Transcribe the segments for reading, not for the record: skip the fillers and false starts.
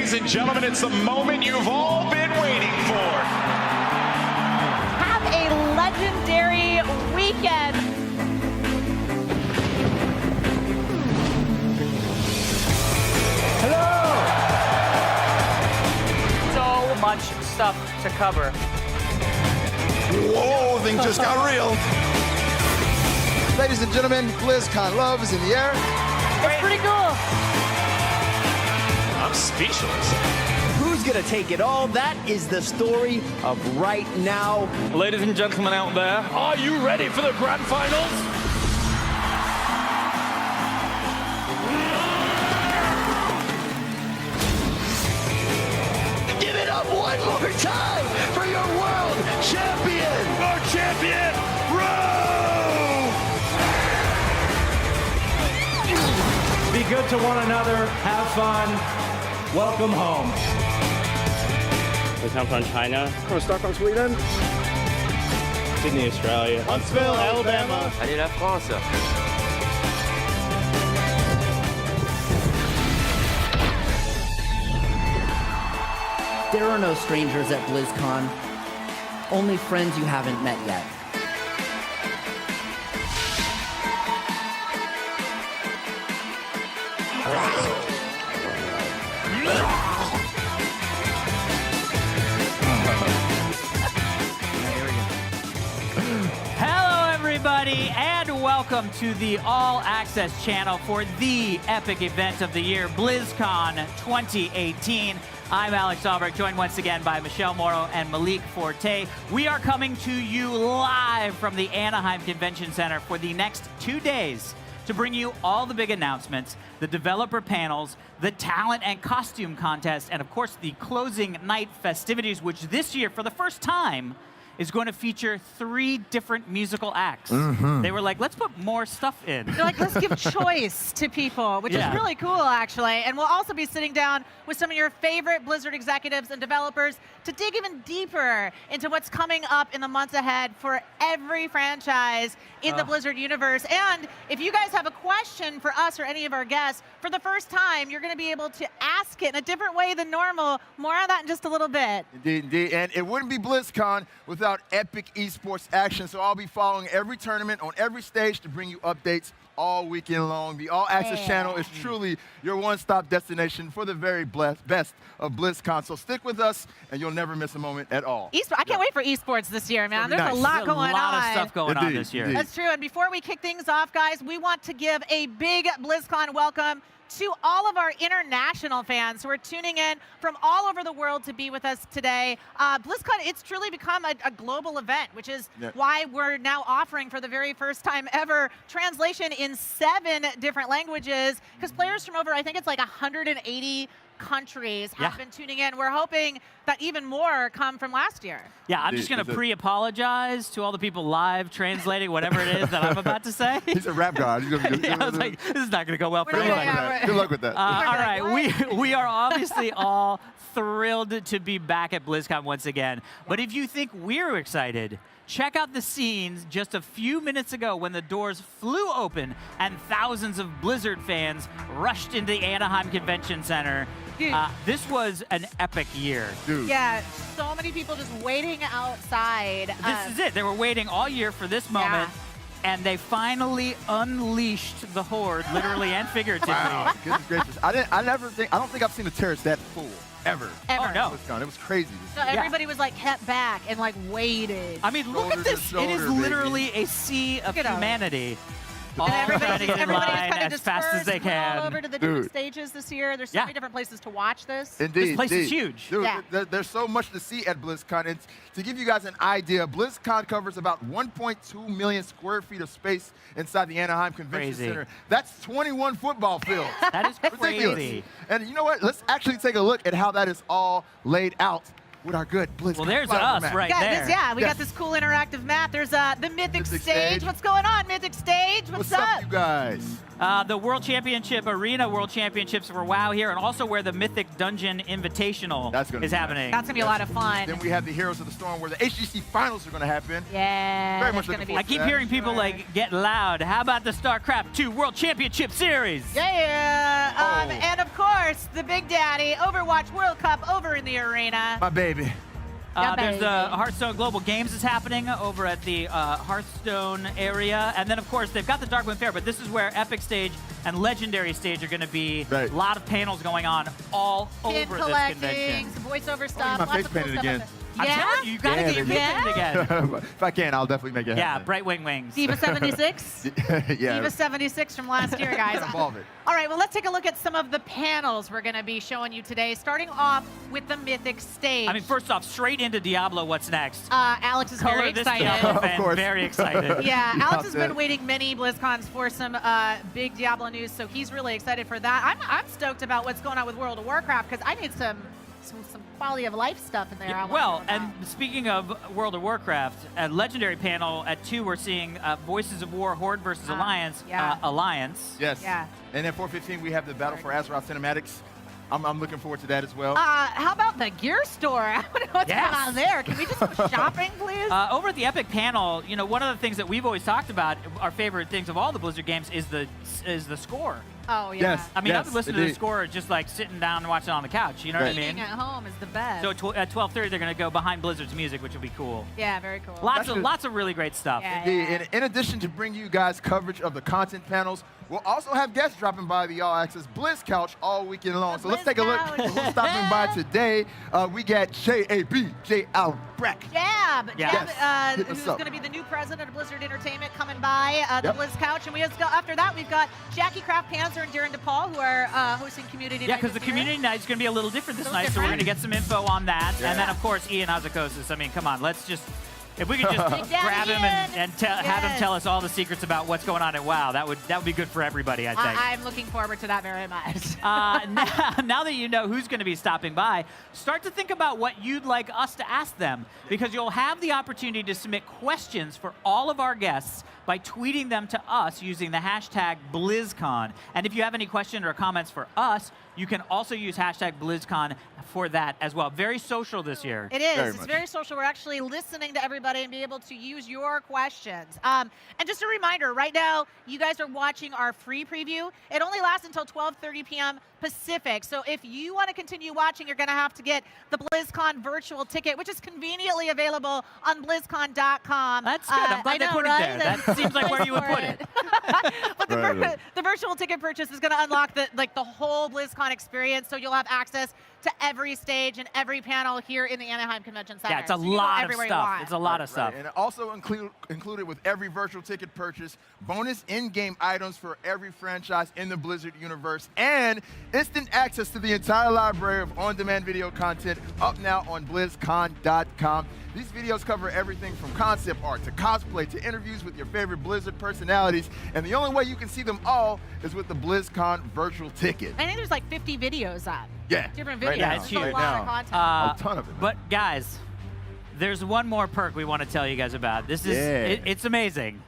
Ladies and gentlemen, it's the moment you've all been waiting for. Have a legendary weekend. Hello! So much stuff to cover. Whoa, things just got real. Ladies and gentlemen, Blizzcon love is in the air. It's pretty cool. I'm speechless. Who's gonna take it all? That is the story of right now. Ladies and gentlemen out there, are you ready for the grand finals? Give it up one more time for your world champion! Our champion, Rowe! Be good to one another, have fun, welcome home. We come from China. From Stockholm, Sweden. Sydney, Australia. Huntsville, Alabama. Allez la France! There are no strangers at BlizzCon, only friends you haven't met yet. Hello, everybody, and welcome to the All Access channel for the epic event of the year, BlizzCon 2018. I'm Alex Albrecht, joined once again by Michelle Morrow and Malik Forte. We are coming to you live from the Anaheim Convention Center for the next 2 days to bring you all the big announcements, the developer panels, the talent and costume contest, and of course the closing night festivities, which this year, for the first time, is going to feature 3 different musical acts. They were like, let's put more stuff in. They're like, let's give choice to people, which is really cool, actually. And we'll also be sitting down with some of your favorite Blizzard executives and developers to dig even deeper into what's coming up in the months ahead for every franchise in the Blizzard universe. And if you guys have a question for us or any of our guests, for the first time, you're going to be able to ask it in a different way than normal. More on that in just a little bit. Indeed, indeed. And it wouldn't be BlizzCon without epic esports action. So I'll be following every tournament on every stage to bring you updates all weekend long. The All Access channel is truly your one-stop destination for the very best of BlizzCon. So stick with us, and you'll never miss a moment at all. I can't wait for esports this year, man. There's Nice. a lot going on. A lot of stuff going on this year. Indeed. That's true. And before we kick things off, guys, we want to give a big BlizzCon welcome to all of our international fans who are tuning in from all over the world to be with us today. BlizzCon, it's truly become a global event, which is why we're now offering for the very first time ever translation in 7 different languages, because players from over, I think it's like 180 countries have been tuning in. We're hoping that even more come from last year. Yeah, I'm just going to pre-apologize to all the people live translating whatever it is that I'm about to say. He's a rap god. I was like, this is not going to go well for anybody. Good luck with that. All right, we are obviously all thrilled to be back at BlizzCon once again. But if you think we're excited, check out the scenes just a few minutes ago when the doors flew open and thousands of Blizzard fans rushed into the Anaheim Convention Center. This was an epic year. Dude. Yeah, so many people just waiting outside. This is it. They were waiting all year for this moment. And they finally unleashed the horde, literally and figuratively. Wow, goodness gracious. I don't think I've seen a terrace that full, ever. Ever. Oh, no. It was crazy. So everybody was like kept back and like waited. I mean, look at this. It is literally a sea of humanity. All trying to get in line as fast as they can. All over to the different stages this year. There's so many different places to watch this. Indeed. This place is huge. Dude, there's so much to see at BlizzCon. And to give you guys an idea, BlizzCon covers about 1.2 million square feet of space inside the Anaheim Convention Center. That's 21 football fields. That is crazy. Ridiculous. And you know what? Let's actually take a look at how that is all laid out with our good BlizzCon. Well, there's us right there. We got this cool interactive map. There's the Mythic stage. What's going on, Mythic stage? What's up, you guys? The World Championship Arena World Championships for WoW here, and also where the Mythic Dungeon Invitational is happening. That's going to be a lot of fun. Then we have the Heroes of the Storm, where the HGC Finals are going to happen. Yeah, Very much going to be. I keep hearing people like get loud. How about the StarCraft 2 World Championship Series? Yeah. And of course, the Big Daddy Overwatch World Cup over in the arena. My baby. There's the Hearthstone Global Games is happening over at the Hearthstone area. And then, of course, they've got the Darkwind Fair, but this is where Epic Stage and Legendary Stage are going to be. Right. A lot of panels going on all over this convention. Some voiceover stuff. My lots face of cool painted stuff again. I'm telling you, you got to get your face painted again. If I can, I'll definitely make it happen. Yeah, bright wings. Diva 76? Yeah. Diva 76 from last year, guys. Involve it. All right, well, let's take a look at some of the panels we're going to be showing you today, starting off with the Mythic Stage. I mean, first off, straight into Diablo, what's next? Alex is very excited. Of course. Very excited. Yeah, Alex has been waiting many BlizzCons for some big Diablo news, so he's really excited for that. I'm stoked about what's going on with World of Warcraft, because I need some quality of life stuff in there. Yeah, well, and speaking of World of Warcraft, at Legendary panel at 2, we're seeing Voices of War, Horde versus Alliance. Alliance. Yes. Yeah. And then 4:15, we have the Battle for Azeroth cinematics. I'm looking forward to that as well. How about the gear store? I don't know what's going on there. Can we just go shopping, please? Over at the Epic panel, you know, one of the things that we've always talked about, our favorite things of all the Blizzard games, is the score. Oh, yeah. Yes. I mean, I've been listening to the score just like sitting down and watching it on the couch. You know what I mean? Eating at home is the best. So at 12:30, they're going to go behind Blizzard's music, which will be cool. Yeah, very cool. Lots of really great stuff. Yeah, Indeed. In addition to bring you guys coverage of the content panels, we'll also have guests dropping by the All Access Blizz Couch all weekend long. So let's take a look at who's stopping by today. We got J Albrecht. Jab, Yes. who's going to be the new president of Blizzard Entertainment, coming by the Blizz Couch. And after that, we've got Jackie Kraft Panzer and Darren DePaul, who are hosting Community Night. Yeah, because the Community Night is going to be a little different this night, so we're going to get some info on that. Yeah. And then, of course, Ian Hazakosis. I mean, come on, let's just... If we could just grab him and have him tell us all the secrets about what's going on at WoW, that would be good for everybody, I think. I'm looking forward to that very much. Now that you know who's going to be stopping by, start to think about what you'd like us to ask them, because you'll have the opportunity to submit questions for all of our guests by tweeting them to us using the hashtag BlizzCon. And if you have any questions or comments for us, you can also use hashtag BlizzCon for that as well. Very social this year. It is. It's very social. We're actually listening to everybody and be able to use your questions. And just a reminder, right now, you guys are watching our free preview. It only lasts until 12:30 p.m. Pacific. So if you want to continue watching, you're going to have to get the BlizzCon virtual ticket, which is conveniently available on BlizzCon.com. That's good. I'm glad they put it there. That seems like where you would put it. But the virtual ticket purchase is going to unlock the whole BlizzCon experience, so you'll have access to every stage and every panel here in the Anaheim Convention Center. Yeah, it's a lot of stuff. It's a lot of stuff. And also included with every virtual ticket purchase, bonus in-game items for every franchise in the Blizzard universe, and instant access to the entire library of on-demand video content up now on BlizzCon.com. These videos cover everything from concept art to cosplay to interviews with your favorite Blizzard personalities, and the only way you can see them all is with the BlizzCon virtual ticket. I think there's like 50 videos up. Yeah. Different videos. Right now. It's a huge. lot of content. A ton of it. But guys, there's one more perk we want to tell you guys about. This is it's amazing.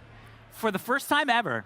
For the first time ever,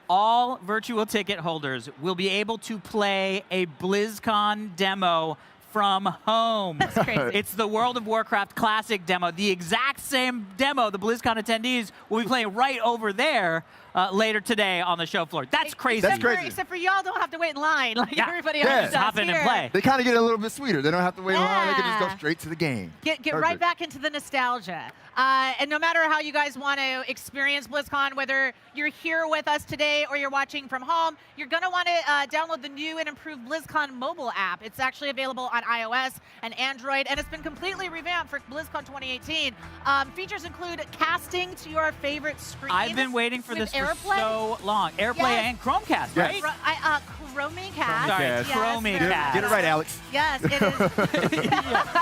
all virtual ticket holders will be able to play a BlizzCon demo from home. That's crazy. It's the World of Warcraft Classic demo, the exact same demo the BlizzCon attendees will be playing right over there later today on the show floor. That's crazy. That's crazy. Except for y'all don't have to wait in line like everybody else does hop in here. and play. They kind of get a little bit sweeter. They don't have to wait in line. They can just go straight to the game. Get right back into the nostalgia. And no matter how you guys want to experience BlizzCon, whether you're here with us today or you're watching from home, you're going to want to download the new and improved BlizzCon mobile app. It's actually available on iOS and Android, and it's been completely revamped for BlizzCon 2018. Features include casting to your favorite screen. I've been waiting for this for so long. AirPlay and Chromecast, right? Chromecast. Sorry, Yes, Chromecast. Get it right, Alex. Yes, it is.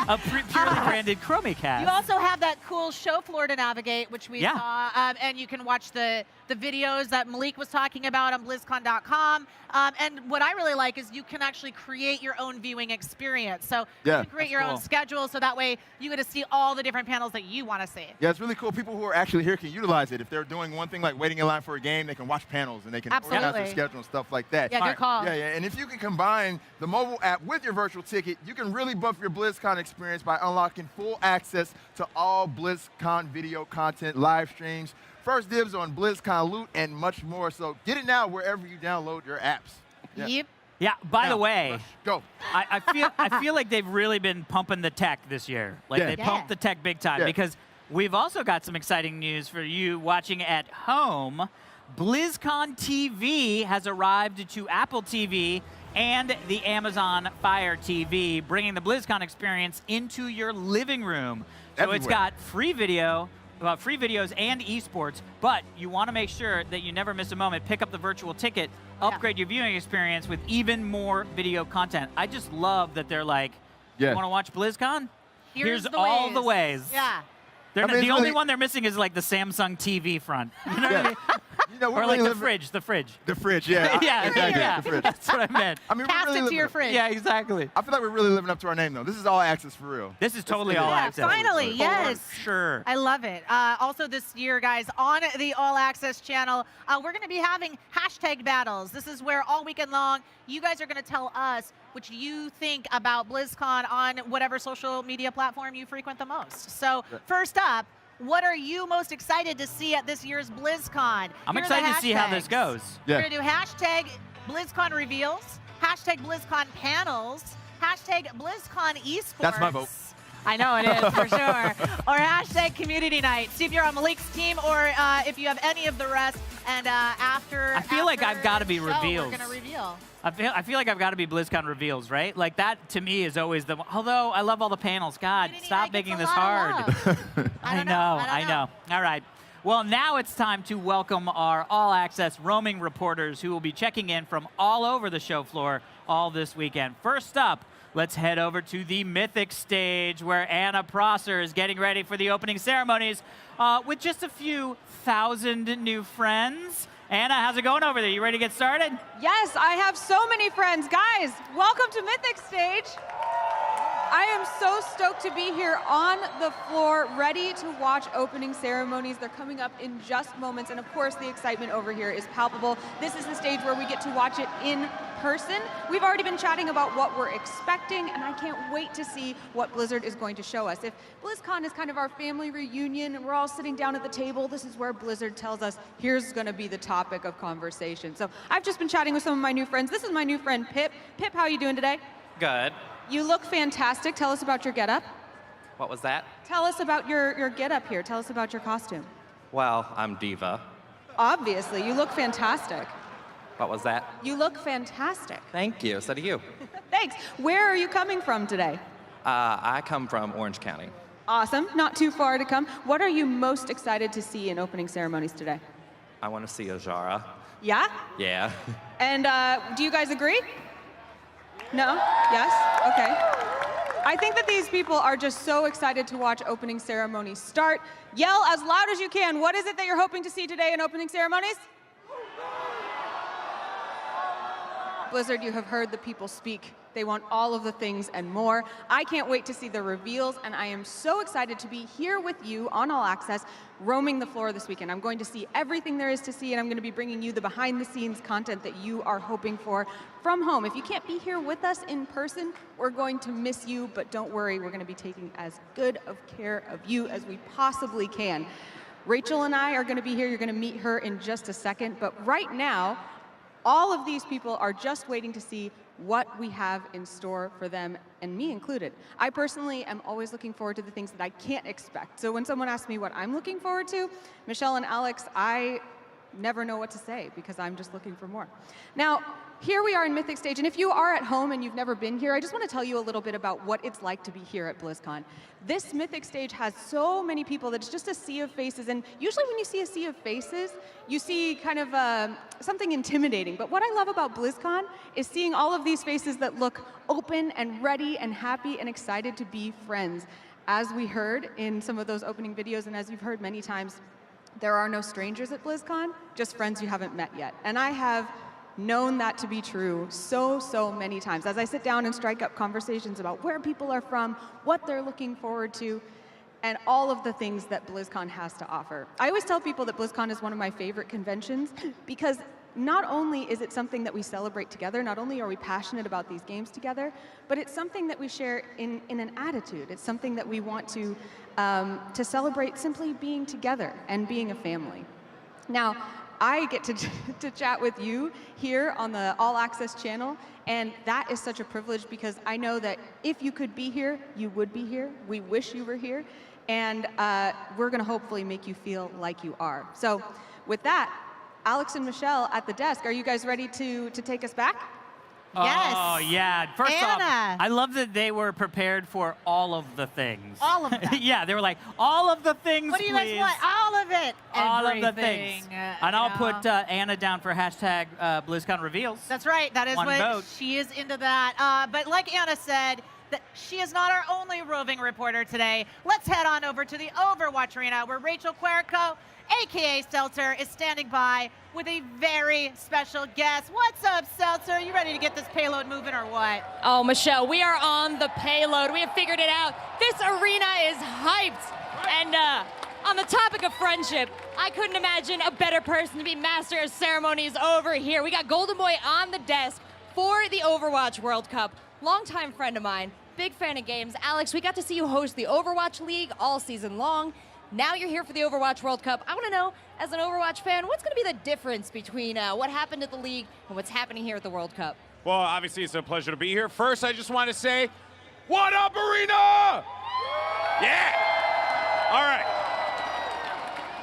A purely branded Chromecast. You also have that cool show floor to navigate, which we saw, and you can watch the videos that Malik was talking about on BlizzCon.com. And what I really like is you can actually create your own viewing experience. So you can create your own schedule, so that way you get to see all the different panels that you want to see. Yeah, it's really cool. People who are actually here can utilize it. If they're doing one thing like waiting in line for for a game, they can watch panels and they can organize their Absolutely. schedule and stuff like that. Yeah, good call. Yeah, yeah. And if you can combine the mobile app with your virtual ticket, you can really buff your BlizzCon experience by unlocking full access to all BlizzCon video content, live streams, first dibs on BlizzCon loot, and much more. So get it now wherever you download your apps. Yeah. Yep. Yeah, by the Now, way, Rush, go. I feel like they've really been pumping the tech this year. Like Yeah. they pumped the tech big time Yeah. because we've also got some exciting news for you watching at home. BlizzCon TV has arrived to Apple TV and the Amazon Fire TV, bringing the BlizzCon experience into your living room. So it's Everywhere. got free video, free videos and esports, but you want to make sure that you never miss a moment. Pick up the virtual ticket, upgrade your viewing experience with even more video content. I just love that they're like, Yeah. you want to watch BlizzCon? Here's the all ways. the ways. Yeah. They're I mean, the it's only really- one they're missing is like the Samsung TV front. You know what I mean? You know, we're Or like really the living- fridge, the fridge. The fridge, yeah. Yeah, exactly. yeah, The fridge. that's what I meant. I mean, Cast we're really it to living your up- fridge. Yeah, exactly. I feel like we're really living up to our name, though. This is all access for real. This is totally Yeah, all Yeah, access. finally, For yes. Sure. I love it. Also this year, guys, on the All Access channel, we're going to be having hashtag battles. This is where all weekend long, you guys are going to tell us what you think about BlizzCon on whatever social media platform you frequent the most. So first up, what are you most excited to see at this year's BlizzCon? I'm Here are the excited to see how this hashtags. goes. Yeah. We're going to do hashtag BlizzCon reveals, hashtag BlizzCon panels, hashtag BlizzCon esports. That's my vote. I know it is, for sure. Or hashtag community night. See if you're on Malik's team or if you have any of the rest. And after I feel like I've gotta be the show, reveals. We're going to reveal. I feel like I've got to be BlizzCon reveals, right? Like that to me is always the. Although I love all the panels. God, Community stop night gets making a this lot of hard. love. I know. All right. Well, now it's time to welcome our All Access roaming reporters who will be checking in from all over the show floor all this weekend. First up, let's head over to the Mythic stage where Anna Prosser is getting ready for the opening ceremonies with just a few thousand new friends. Anna, how's it going over there? You ready to get started? Yes, I have so many friends. Guys, welcome to Mythic Stage. I am so stoked to be here on the floor, ready to watch opening ceremonies. They're coming up in just moments, and of course the excitement over here is palpable. This is the stage where we get to watch it in person. We've already been chatting about what we're expecting, and I can't wait to see what Blizzard is going to show us. If BlizzCon is kind of our family reunion and we're all sitting down at the table, this is where Blizzard tells us, here's gonna be the topic of conversation. So I've just been chatting with some of my new friends. This is my new friend, Pip. Pip, how are you doing today? Good. You look fantastic. Tell us about your getup. What was that? Tell us about your getup here. Tell us about your costume. Well, I'm Diva. Obviously, you look fantastic. What was that? You look fantastic. Thank you. So do you. Thanks. Where are you coming from today? I come from Orange County. Awesome. Not too far to come. What are you most excited to see in opening ceremonies today? I want to see Azara. Yeah? Yeah. And do you guys agree? No? Yes? Okay. I think that these people are just so excited to watch opening ceremonies start. Yell as loud as you can. What is it that you're hoping to see today in opening ceremonies? Blizzard, you have heard the people speak. They want all of the things and more. I can't wait to see the reveals, and I am so excited to be here with you on All Access, roaming the floor this weekend. I'm going to see everything there is to see, and I'm going to be bringing you the behind-the-scenes content that you are hoping for from home. If you can't be here with us in person, we're going to miss you, but don't worry, we're going to be taking as good of care of you as we possibly can. Rachel and I are going to be here. You're going to meet her in just a second, but right now, all of these people are just waiting to see what we have in store for them, and me included. I personally am always looking forward to the things that I can't expect. So when someone asks me what I'm looking forward to, Michelle and Alex, I never know what to say because I'm just looking for more. Now, here we are in Mythic Stage, and if you are at home and you've never been here, I just want to tell you a little bit about what it's like to be here at BlizzCon. This Mythic Stage has so many people that it's just a sea of faces, and usually when you see a sea of faces, you see kind of something intimidating. But what I love about BlizzCon is seeing all of these faces that look open and ready and happy and excited to be friends. As we heard in some of those opening videos, and as you've heard many times, there are no strangers at BlizzCon, just friends you haven't met yet. And I have known that to be true so many times. As I sit down and strike up conversations about where people are from, what they're looking forward to, and all of the things that BlizzCon has to offer. I always tell people that BlizzCon is one of my favorite conventions because not only is it something that we celebrate together, not only are we passionate about these games together, but it's something that we share in an attitude. It's something that we want to celebrate simply being together and being a family. Now, I get to chat with you here on the All Access channel, and that is such a privilege because I know that if you could be here, you would be here. We wish you were here, and we're going to hopefully make you feel like you are. So with that, Alex and Michelle at the desk, are you guys ready to take us back? Yes. Oh, yeah. First off, Anna. I love that they were prepared for all of the things. All of them. Yeah, they were like, all of the things, What do you guys want? All of it. All Everything. of the things. And I'll put Anna down for hashtag BlizzCon reveals. That's right. That is One what vote. she is into that. But like Anna said, that she is not our only roving reporter today. Let's head on over to the Overwatch Arena where Rachel Querico, a.k.a. Seltzer, is standing by with a very special guest. What's up, Seltzer? You ready to get this payload moving or what? Oh, Michelle, we are on the payload. We have figured it out. This arena is hyped. And on the topic of friendship, I couldn't imagine a better person to be master of ceremonies over here. We got Golden Boy on the desk for the Overwatch World Cup. Longtime friend of mine, big fan of games. Alex, we got to see you host the Overwatch League all season long. Now you're here for the Overwatch World Cup. I want to know, as an Overwatch fan, what's going to be the difference between what happened at the League and what's happening here at the World Cup? Well, obviously, it's a pleasure to be here. First, I just want to say, what up, Arena? Yeah. All right.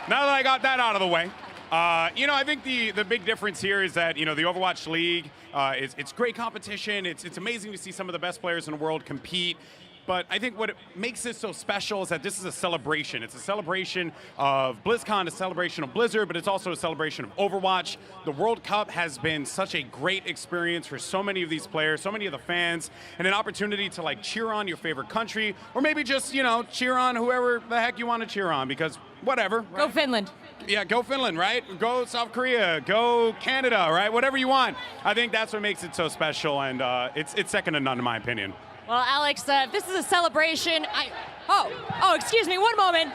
Now that I got that out of the way, I think the big difference here is that, the Overwatch League, it's great competition. It's amazing to see some of the best players in the world compete. But I think what makes this so special is that this is a celebration. It's a celebration of BlizzCon, a celebration of Blizzard, but it's also a celebration of Overwatch. The World Cup has been such a great experience for so many of these players, so many of the fans, and an opportunity to cheer on your favorite country, or maybe just, cheer on whoever the heck you want to cheer on, because whatever. Right? Go Finland. Yeah, go Finland, right? Go South Korea, go Canada, right? Whatever you want. I think that's what makes it so special, and it's second to none in my opinion. Well, Alex, this is a celebration. Oh, excuse me, one moment.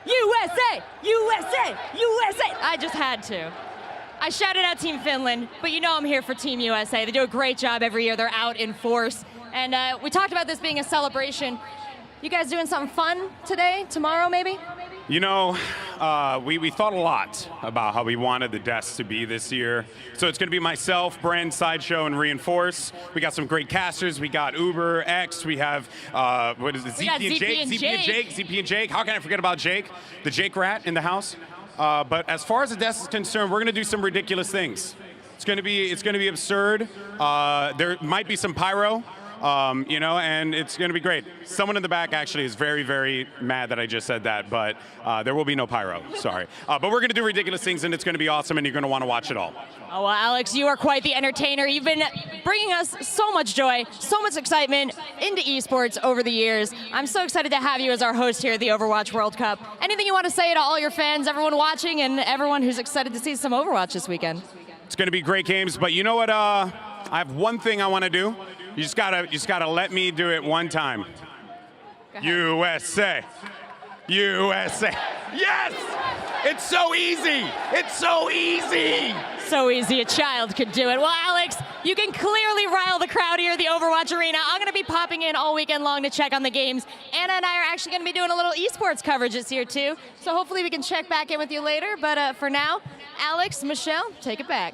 USA, USA, USA. I just had to. I shouted out Team Finland, but I'm here for Team USA. They do a great job every year. They're out in force. And we talked about this being a celebration. You guys doing something fun today, tomorrow maybe? We thought a lot about how we wanted the desk to be this year. So it's going to be myself, Bren, Sideshow, and Reinforce. We got some great casters. We got Uber, X. We have, ZP and Jake. How can I forget about Jake? The Jake Rat in the house. But as far as the desk is concerned, we're going to do some ridiculous things. It's going to be absurd. There might be some pyro. And it's going to be great. Someone in the back actually is very, very mad that I just said that, but there will be no pyro, sorry. But we're going to do ridiculous things, and it's going to be awesome, and you're going to want to watch it all. Oh, well, Alex, you are quite the entertainer. You've been bringing us so much joy, so much excitement into esports over the years. I'm so excited to have you as our host here at the Overwatch World Cup. Anything you want to say to all your fans, everyone watching, and everyone who's excited to see some Overwatch this weekend? It's going to be great games, but you know what? I have one thing I want to do. You just gotta let me do it one time. USA, USA. Yes! It's so easy. It's so easy. So easy, a child could do it. Well, Alex, you can clearly rile the crowd here at the Overwatch Arena. I'm gonna be popping in all weekend long to check on the games. Anna and I are actually gonna be doing a little esports coverage this year too. So hopefully we can check back in with you later. But for now, Alex, Michelle, take it back.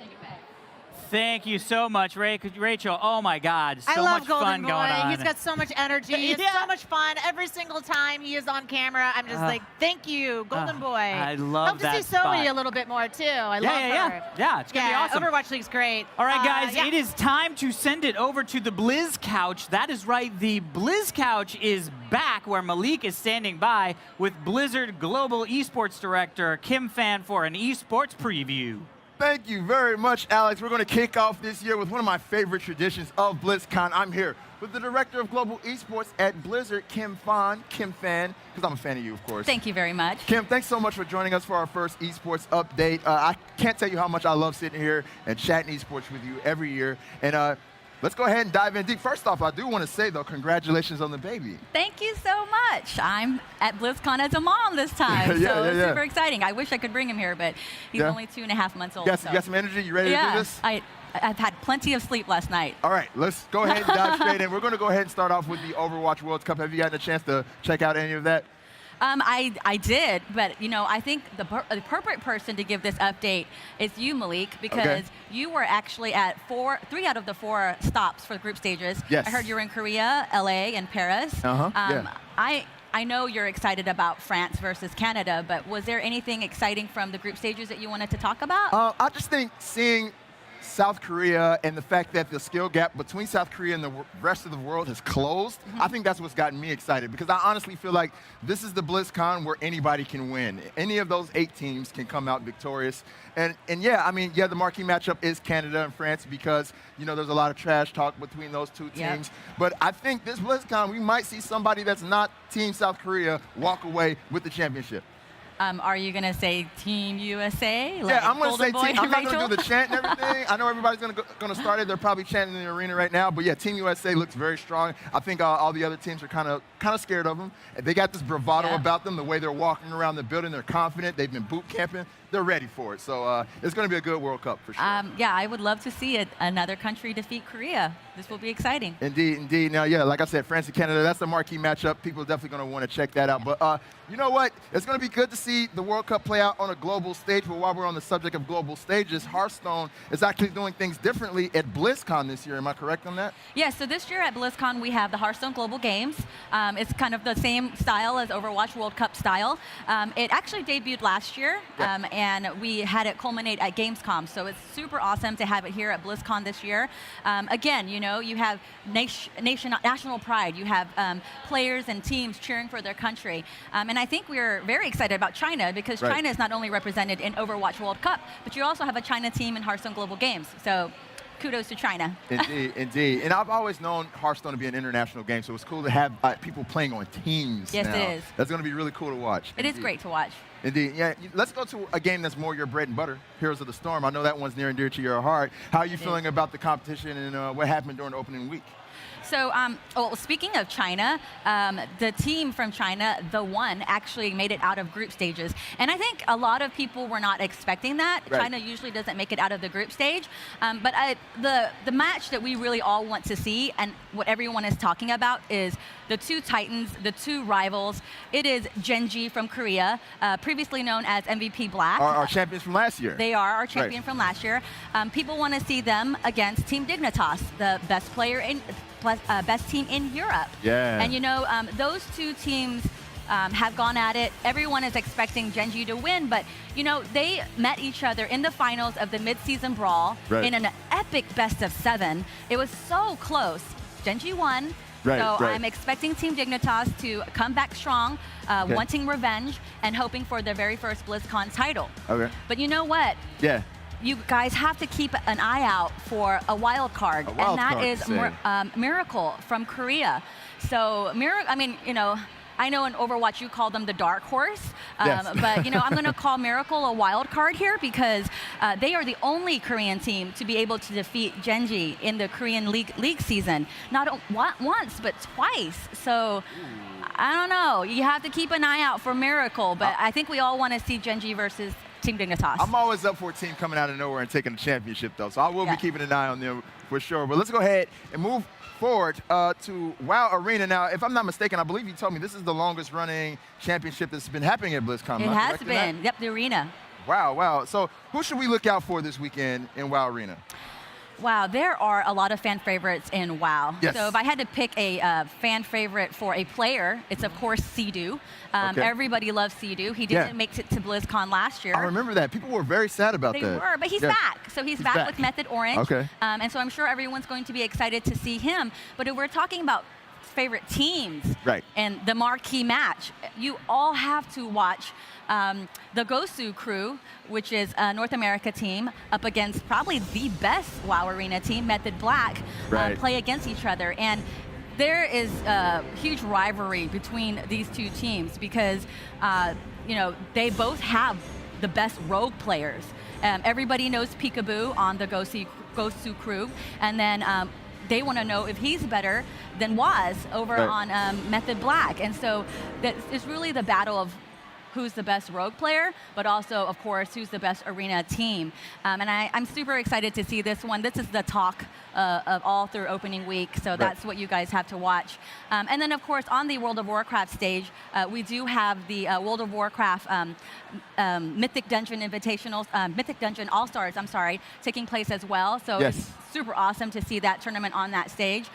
Thank you so much, Rachel. Oh my God, so I love much Golden fun Boy. going on. He's got so much energy. It's so much fun. Every single time he is on camera, I'm just like, thank you, Golden Boy. I love that Hope to see Zoe a little bit more too. I love her. Yeah, it's gonna be awesome. Overwatch League's great. All right, guys, it is time to send it over to the Blizz Couch. That is right, the Blizz Couch is back, where Malik is standing by with Blizzard Global Esports Director Kim Fan for an esports preview. Thank you very much, Alex. We're going to kick off this year with one of my favorite traditions of BlizzCon. I'm here with the Director of Global Esports at Blizzard, Kim Fan, because I'm a fan of you, of course. Thank you very much. Kim, thanks so much for joining us for our first esports update. I can't tell you how much I love sitting here and chatting esports with you every year. And let's go ahead and dive in deep. First off, I do want to say, though, congratulations on the baby. Thank you so much. I'm at Blizzcon as a mom this time, so it's super exciting. I wish I could bring him here, but he's only 2.5 months old. You got some energy? You ready to do this? I've had plenty of sleep last night. All right, let's go ahead and dive straight in. We're going to go ahead and start off with the Overwatch World Cup. Have you gotten a chance to check out any of that? I did, but I think the appropriate person to give this update is you, Malik, because you were actually at 3 out of the 4 stops for the group stages. Yes. I heard you were in Korea, LA, and Paris. I know you're excited about France versus Canada, but was there anything exciting from the group stages that you wanted to talk about? I just think seeing South Korea and the fact that the skill gap between South Korea and the rest of the world has closed, I think that's what's gotten me excited, because I honestly feel like this is the BlizzCon where anybody can win. Any of those 8 teams can come out victorious. And yeah, the marquee matchup is Canada and France, because there's a lot of trash talk between those 2 teams. But I think this BlizzCon, we might see somebody that's not Team South Korea walk away with the championship. Are you going to say Team USA? Yeah, I'm going to say Team. I'm not going to do the chant and everything. I know everybody's going to start it. They're probably chanting in the arena right now. But yeah, Team USA looks very strong. I think all the other teams are kind of scared of them. They got this bravado about them, the way they're walking around the building. They're confident. They've been boot camping. They're ready for it. So it's going to be a good World Cup for sure. Yeah, I would love to see another country defeat Korea. This will be exciting. Indeed, indeed. Now, yeah, like I said, France and Canada, that's the marquee matchup. People are definitely going to want to check that out. But you know what? It's going to be good to see the World Cup play out on a global stage. But while we're on the subject of global stages, Hearthstone is actually doing things differently at BlizzCon this year. Am I correct on that? Yeah, so this year at BlizzCon, we have the Hearthstone Global Games. It's kind of the same style as Overwatch World Cup style. It actually debuted last year, and we had it culminate at Gamescom. So it's super awesome to have it here at BlizzCon this year. Again, you have national pride. You have players and teams cheering for their country. And I think we're very excited about China, because China is not only represented in Overwatch World Cup, but you also have a China team in Hearthstone Global Games. So kudos to China. Indeed, indeed. And I've always known Hearthstone to be an international game, so it's cool to have people playing on teams now. Yes, it is. That's going to be really cool to watch. It is great to watch. Indeed. Yeah, let's go to a game that's more your bread and butter, Heroes of the Storm. I know that one's near and dear to your heart. How are you feeling about the competition and what happened during the opening week? So, speaking of China, the team from China, the One, actually made it out of group stages. And I think a lot of people were not expecting that. China usually doesn't make it out of the group stage. But the match that we really all want to see, and what everyone is talking about, is the 2 titans, the 2 rivals. It is Gen.G from Korea, previously known as MVP Black. Our champions from last year. They are our champion from last year. People want to see them against Team Dignitas, the best team in Europe. Yeah. And those 2 teams have gone at it. Everyone is expecting Gen.G to win, but they met each other in the finals of the mid-season brawl in an epic best-of-7. It was so close. Gen.G won. I'm expecting Team Dignitas to come back strong, wanting revenge and hoping for their very first BlizzCon title. Okay. But you know what? Yeah. You guys have to keep an eye out for a wild card, and that is Miracle from Korea. So I know in Overwatch you call them the dark horse, but I'm going to call Miracle a wild card here, because they are the only Korean team to be able to defeat Gen.G in the Korean League season. Not once, but twice. So I don't know. You have to keep an eye out for Miracle, but I think we all want to see Gen.G versus Team Dignitas. I'm always up for a team coming out of nowhere and taking the championship, though. So I will be keeping an eye on them for sure. But let's go ahead and move forward to WoW Arena. Now, if I'm not mistaken, I believe you told me this is the longest running championship that's been happening at BlizzCon. It has been. Yep, the arena. Wow. So who should we look out for this weekend in WoW Arena? Wow, there are a lot of fan favorites in WoW. Yes. So if I had to pick a fan favorite for a player, it's of course Sea-Doo. Everybody loves Sea-Doo. He didn't make it to BlizzCon last year. I remember that. People were very sad about that. They were, but he's back. So he's back with Method Orange. Okay. And so I'm sure everyone's going to be excited to see him. But if we're talking about favorite teams and the marquee match, you all have to watch the Gosu crew, which is a North America team, up against probably the best WoW Arena team, Method Black, play against each other. And there is a huge rivalry between these 2 teams, because they both have the best rogue players. Everybody knows Peekaboo on the Gosu crew, and then they want to know if he's better than Waz over on Method Black. And so it's really the battle of who's the best rogue player, but also, of course, who's the best arena team. And I'm super excited to see this one. This is the talk of all through opening week, so that's what you guys have to watch. And then, of course, on the World of Warcraft stage, we do have the World of Warcraft Mythic Dungeon Invitationals, Mythic Dungeon All-Stars, I'm sorry, taking place as well. So it's super awesome to see that tournament on that stage.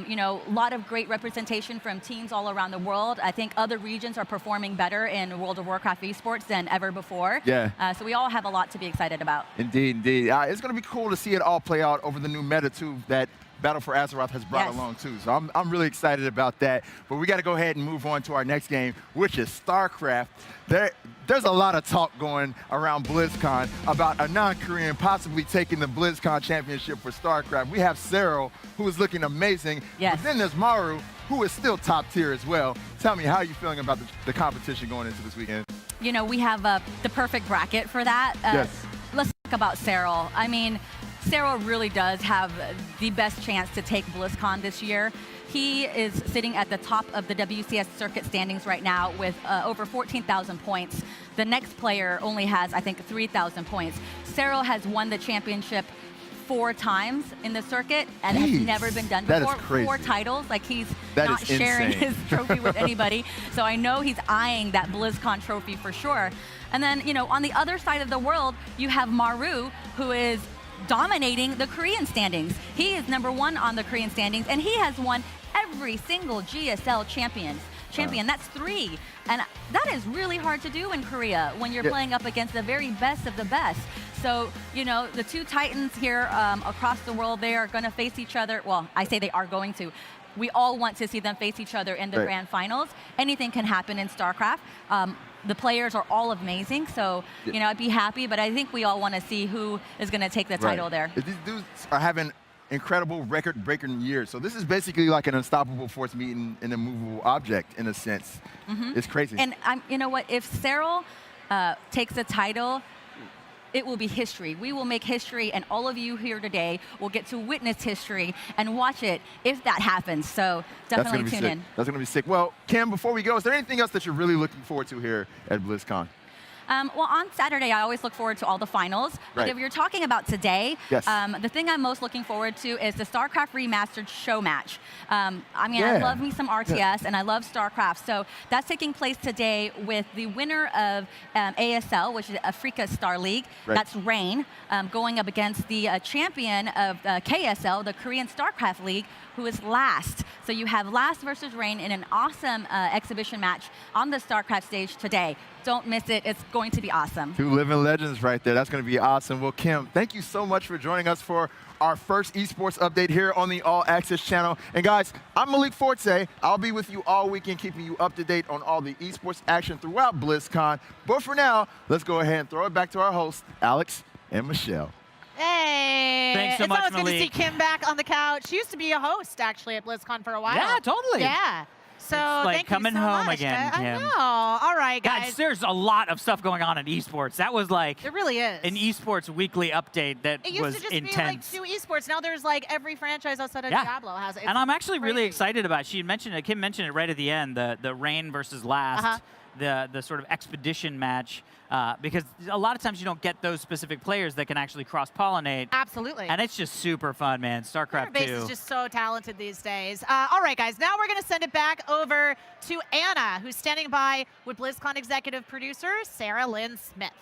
You know, a lot of great representation from teams all around the world. I think other regions are performing better in World of Warcraft esports than ever before. So we all have a lot to be excited about. Indeed, indeed. It's going to be cool to see it all play out over the new meta, too, that Battle for Azeroth has brought along, too. So I'm really excited about that. But we got to go ahead and move on to our next game, which is StarCraft. There's a lot of talk going around BlizzCon about a non-Korean possibly taking the BlizzCon championship for StarCraft. We have Cyril, who is looking amazing. But then there's Maru, who is still top tier as well. Tell me, how are you feeling about the competition going into this weekend? You know, we have the perfect bracket for that. Let's talk about Cyril. I mean, Cyril really does have the best chance to take BlizzCon this year. He is sitting at the top of the WCS circuit standings right now with over 14,000 points. The next player only has, I think, 3,000 points. Cyril has won the championship 4 times in the circuit, and has never been done before. That is crazy. 4 titles, like he's not sharing his trophy with anybody. So I know he's eyeing that BlizzCon trophy for sure. And then, you know, on the other side of the world, you have Maru, who is dominating the Korean standings. He is #1 on the Korean standings, and he has won every single GSL champion. That's 3. And that is really hard to do in Korea when you're playing up against the very best of the best. So, you know, the 2 titans here across the world, they are going to face each other. Well, I say they are going to. We all want to see them face each other in the grand finals. Anything can happen in StarCraft. The players are all amazing, so, you know, I'd be happy, but I think we all want to see who is going to take the title there. These dudes are having incredible record-breaking years. So this is basically like an unstoppable force meeting an immovable object, in a sense. It's crazy. And you know what? If Cyril takes the title, it will be history. We will make history, and all of you here today will get to witness history and watch it if that happens. So definitely tune in. That's going to be sick. Well, Kim, before we go, is there anything else that you're really looking forward to here at BlizzCon? Well, on Saturday, I always look forward to all the finals. But if you're talking about today, the thing I'm most looking forward to is the StarCraft Remastered show match. I mean, I love me some RTS, and I love StarCraft. So that's taking place today with the winner of ASL, which is Africa Star League. That's Rain, going up against the champion of KSL, the Korean StarCraft League, who is Last. So you have Last versus Rain in an awesome exhibition match on the StarCraft stage today. Don't miss it. It's going to be awesome. 2 living legends right there. That's going to be awesome. Well, Kim, thank you so much for joining us for our first esports update here on the All Access channel. And guys, I'm Malik Forte. I'll be with you all weekend, keeping you up to date on all the esports action throughout BlizzCon. But for now, let's go ahead and throw it back to our hosts, Alex and Michelle. Hey! Thanks so much, It's always good to see Malik. Kim back on the couch. She used to be a host, actually, at BlizzCon for a while. Yeah, totally. Yeah. So It's like thank coming you so home much. again, I Kim. know. All right, guys. Guys, there's a lot of stuff going on in esports. That was like It really is. an esports weekly update that It used was to just intense. be like 2 esports. Now there's like every franchise outside of Diablo has it. And I'm actually really crazy. excited about it. She mentioned it, Kim mentioned it right at the end, the Rain versus Last, the sort of expedition match, because a lot of times you don't get those specific players that can actually cross-pollinate. Absolutely. And it's just super fun, man. StarCraft Base 2. is just so talented these days. All right, guys. Now we're going to send it back over to Anna, who's standing by with BlizzCon executive producer Sarah Lynn Smith.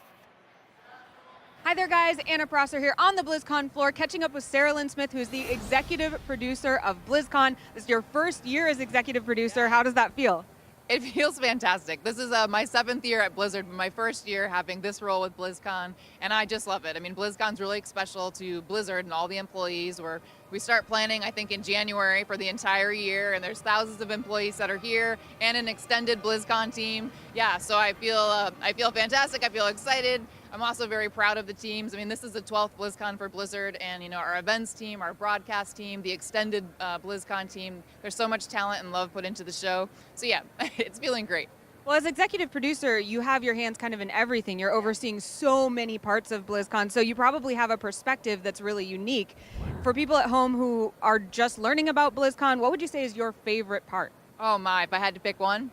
Hi there, guys. Anna Prosser here on the BlizzCon floor, catching up with Sarah Lynn Smith, who's the executive producer of BlizzCon. This is your first year as executive producer. How does that feel? It feels fantastic. This is my 7th year at Blizzard, my first year having this role with BlizzCon, and I just love it. I mean, BlizzCon's really special to Blizzard and all the employees. We start planning, I think, in January for the entire year, and there's thousands of employees that are here and an extended BlizzCon team. Yeah, so I feel fantastic. I feel excited. I'm also very proud of the teams. I mean, this is the 12th BlizzCon for Blizzard, and, you know, our events team, our broadcast team, the extended BlizzCon team. There's so much talent and love put into the show. So yeah, it's feeling great. Well, as executive producer, you have your hands kind of in everything. You're overseeing so many parts of BlizzCon, so you probably have a perspective that's really unique. For people at home who are just learning about BlizzCon, what would you say is your favorite part? Oh my, if I had to pick one?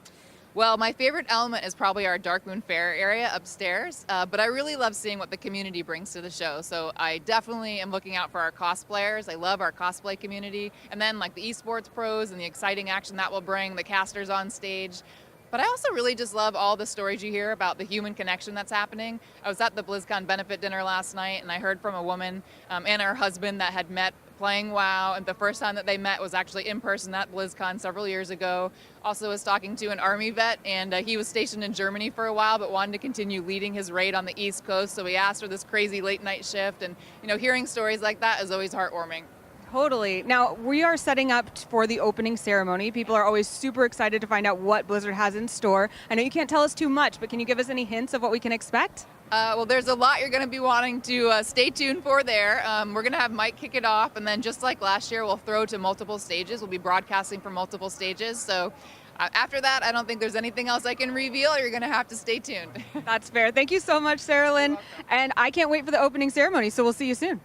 Well, my favorite element is probably our Darkmoon Fair area upstairs, but I really love seeing what the community brings to the show. So I definitely am looking out for our cosplayers. I love our cosplay community. And then like the esports pros and the exciting action that will bring, the casters on stage. But I also really just love all the stories you hear about the human connection that's happening. I was at the BlizzCon benefit dinner last night, and I heard from a woman and her husband that had met playing WoW, and the first time that they met was actually in person at BlizzCon several years ago. Also was talking to an Army vet, and he was stationed in Germany for a while, but wanted to continue leading his raid on the East Coast, so he asked for this crazy late night shift, and hearing stories like that is always heartwarming. Totally. Now, we are setting up for the opening ceremony. People are always super excited to find out what Blizzard has in store. I know you can't tell us too much, but can you give us any hints of what we can expect? Well, there's a lot you're going to be wanting to stay tuned for there. We're going to have Mike kick it off, and then just like last year, we'll throw to multiple stages. We'll be broadcasting from multiple stages. So after that, I don't think there's anything else I can reveal. You're going to have to stay tuned. That's fair. Thank you so much, Sarah Lynn. And I can't wait for the opening ceremony, so we'll see you soon.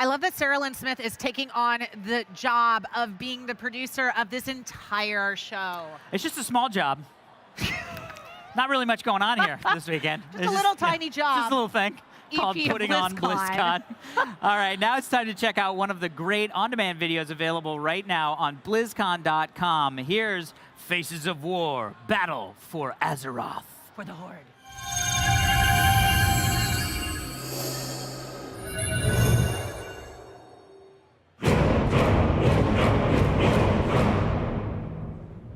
I love that Sarah Lynn Smith is taking on the job of being the producer of this entire show. It's just a small job. Not really much going on here this weekend. Just a little tiny job. Just a little thing called EP putting on BlizzCon. All right, now it's time to check out one of the great on-demand videos available right now on BlizzCon.com. Here's Faces of War, Battle for Azeroth. For the Horde.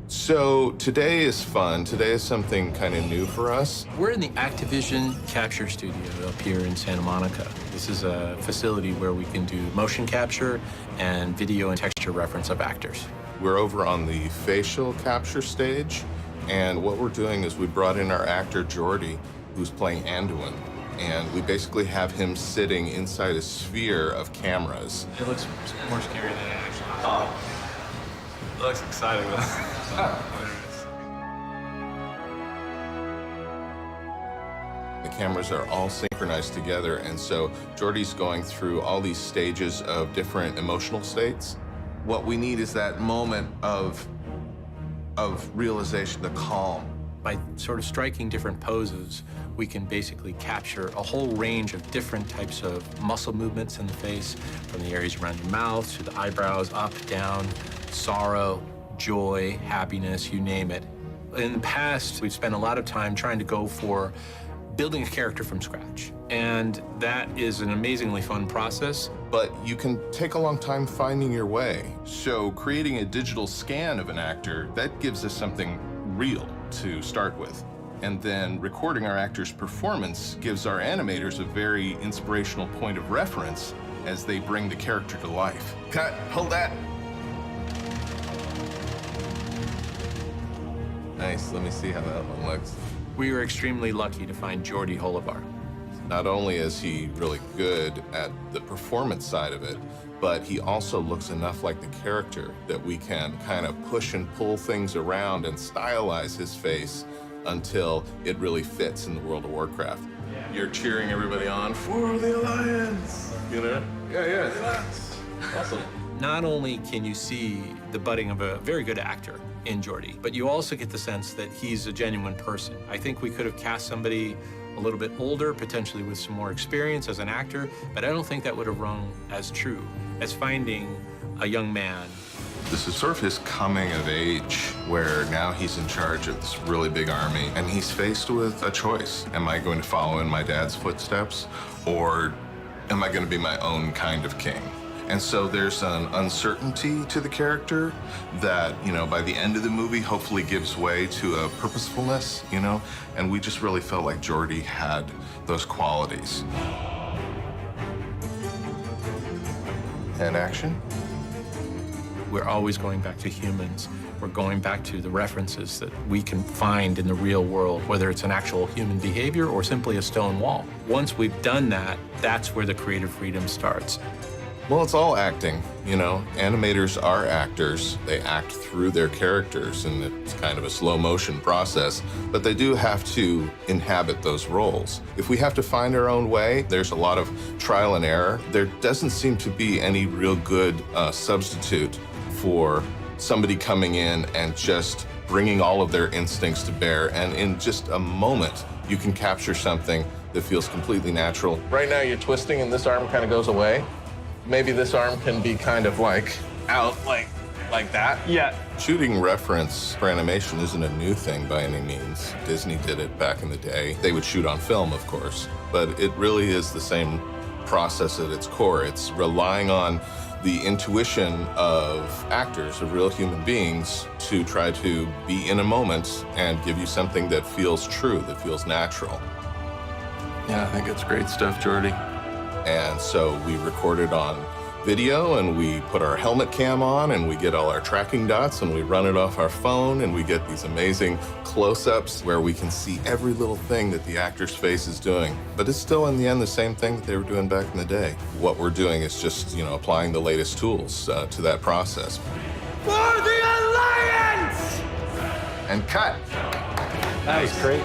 So today is fun. Today is something kind of new for us. We're in the Activision Capture Studio up here in Santa Monica. This is a facility where we can do motion capture and video and texture reference of actors. We're over on the facial capture stage, and what we're doing is we brought in our actor Jordy, who's playing Anduin, and we basically have him sitting inside a sphere of cameras. It looks more scary than it actually is. It looks exciting though. The cameras are all synchronized together, and so Jordy's going through all these stages of different emotional states. What we need is that moment of realization, the calm. By sort of striking different poses, we can basically capture a whole range of different types of muscle movements in the face, from the areas around your mouth to the eyebrows, up, down, sorrow, joy, happiness, you name it. In the past, we've spent a lot of time trying to go for building a character from scratch. And that is an amazingly fun process. But you can take a long time finding your way. So creating a digital scan of an actor, that gives us something real to start with. And then recording our actor's performance gives our animators a very inspirational point of reference as they bring the character to life. Cut, hold that. Nice, let me see how that one looks. We were extremely lucky to find Jordy Holobar. Not only is he really good at the performance side of it, but he also looks enough like the character that we can kind of push and pull things around and stylize his face until it really fits in the World of Warcraft. You're cheering everybody on for the Alliance, you know? Yeah, the Alliance. Awesome. Not only can you see the budding of a very good actor in Jordy, but you also get the sense that he's a genuine person. I think we could have cast somebody a little bit older, potentially with some more experience as an actor, but I don't think that would have rung as true as finding a young man. This is sort of his coming of age, where now he's in charge of this really big army, and he's faced with a choice. Am I going to follow in my dad's footsteps, or am I going to be my own kind of king? And so there's an uncertainty to the character that, by the end of the movie, hopefully gives way to a purposefulness, And we just really felt like Jordy had those qualities. And action? We're always going back to humans. We're going back to the references that we can find in the real world, whether it's an actual human behavior or simply a stone wall. Once we've done that, that's where the creative freedom starts. Well, it's all acting, you know. Animators are actors. They act through their characters, and it's kind of a slow motion process, but they do have to inhabit those roles. If we have to find our own way, there's a lot of trial and error. There doesn't seem to be any real good substitute for somebody coming in and just bringing all of their instincts to bear, and in just a moment, you can capture something that feels completely natural. Right now, you're twisting, and this arm kind of goes away. Maybe this arm can be kind of like out like that. Yeah. Shooting reference for animation isn't a new thing by any means. Disney did it back in the day. They would shoot on film, of course, but it really is the same process at its core. It's relying on the intuition of actors, of real human beings, to try to be in a moment and give you something that feels true, that feels natural. Yeah, I think it's great stuff, Jordy. And so we recorded on video, and we put our helmet cam on, and we get all our tracking dots, and we run it off our phone, and we get these amazing close-ups where we can see every little thing that the actor's face is doing. But it's still, in the end, the same thing that they were doing back in the day. What we're doing is just, you know, applying the latest tools to that process. For the Alliance! And cut. That was great.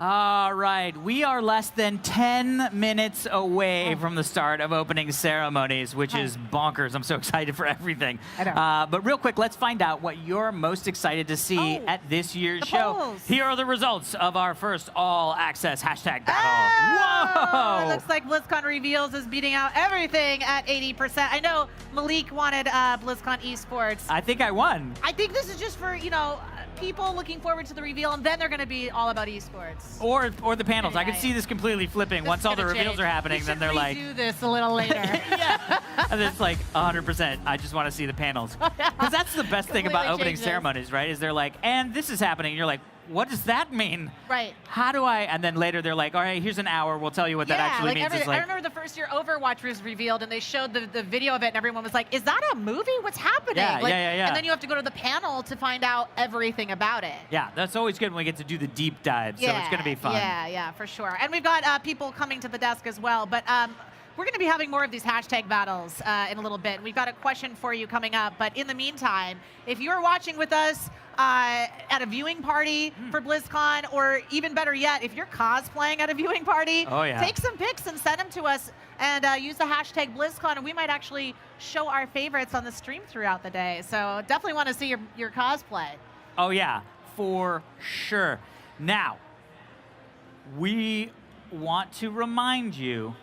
All right, we are less than 10 minutes away from the start of opening ceremonies, which is bonkers. I'm so excited for everything. I know. But real quick, let's find out what you're most excited to see at this year's show. polls. Here are the results of our first all-access hashtag battle. Oh, Whoa! it looks like BlizzCon Reveals is beating out everything at 80%. I know Malik wanted BlizzCon Esports. I think I won. I think this is just for, you know, people looking forward to the reveal, and then they're going to be all about esports. Or the panels. I could see this completely flipping. Once all the reveals are happening, then they're like... do this a little later. And it's like 100%. I just want to see the panels. Because that's the best thing about Completely opening changes. ceremonies, right? Is they're like, and this is happening. And you're like, what does that mean? Right. How do I? And then later they're like, all right, here's an hour. We'll tell you what that actually means. It's I remember the first year Overwatch was revealed, and they showed the video of it, and everyone was like, is that a movie? What's happening? Yeah, like, yeah. And then you have to go to the panel to find out everything about it. Yeah, that's always good when we get to do the deep dive. So it's going to be fun. Yeah, for sure. And we've got people coming to the desk as well. But we're going to be having more of these hashtag battles in a little bit. We've got a question for you coming up. But in the meantime, if you're watching with us at a viewing party for BlizzCon, or even better yet, if you're cosplaying at a viewing party, take some pics and send them to us, and use the hashtag BlizzCon, and we might actually show our favorites on the stream throughout the day. So definitely want to see your cosplay. Oh, yeah, for sure. Now, we want to remind you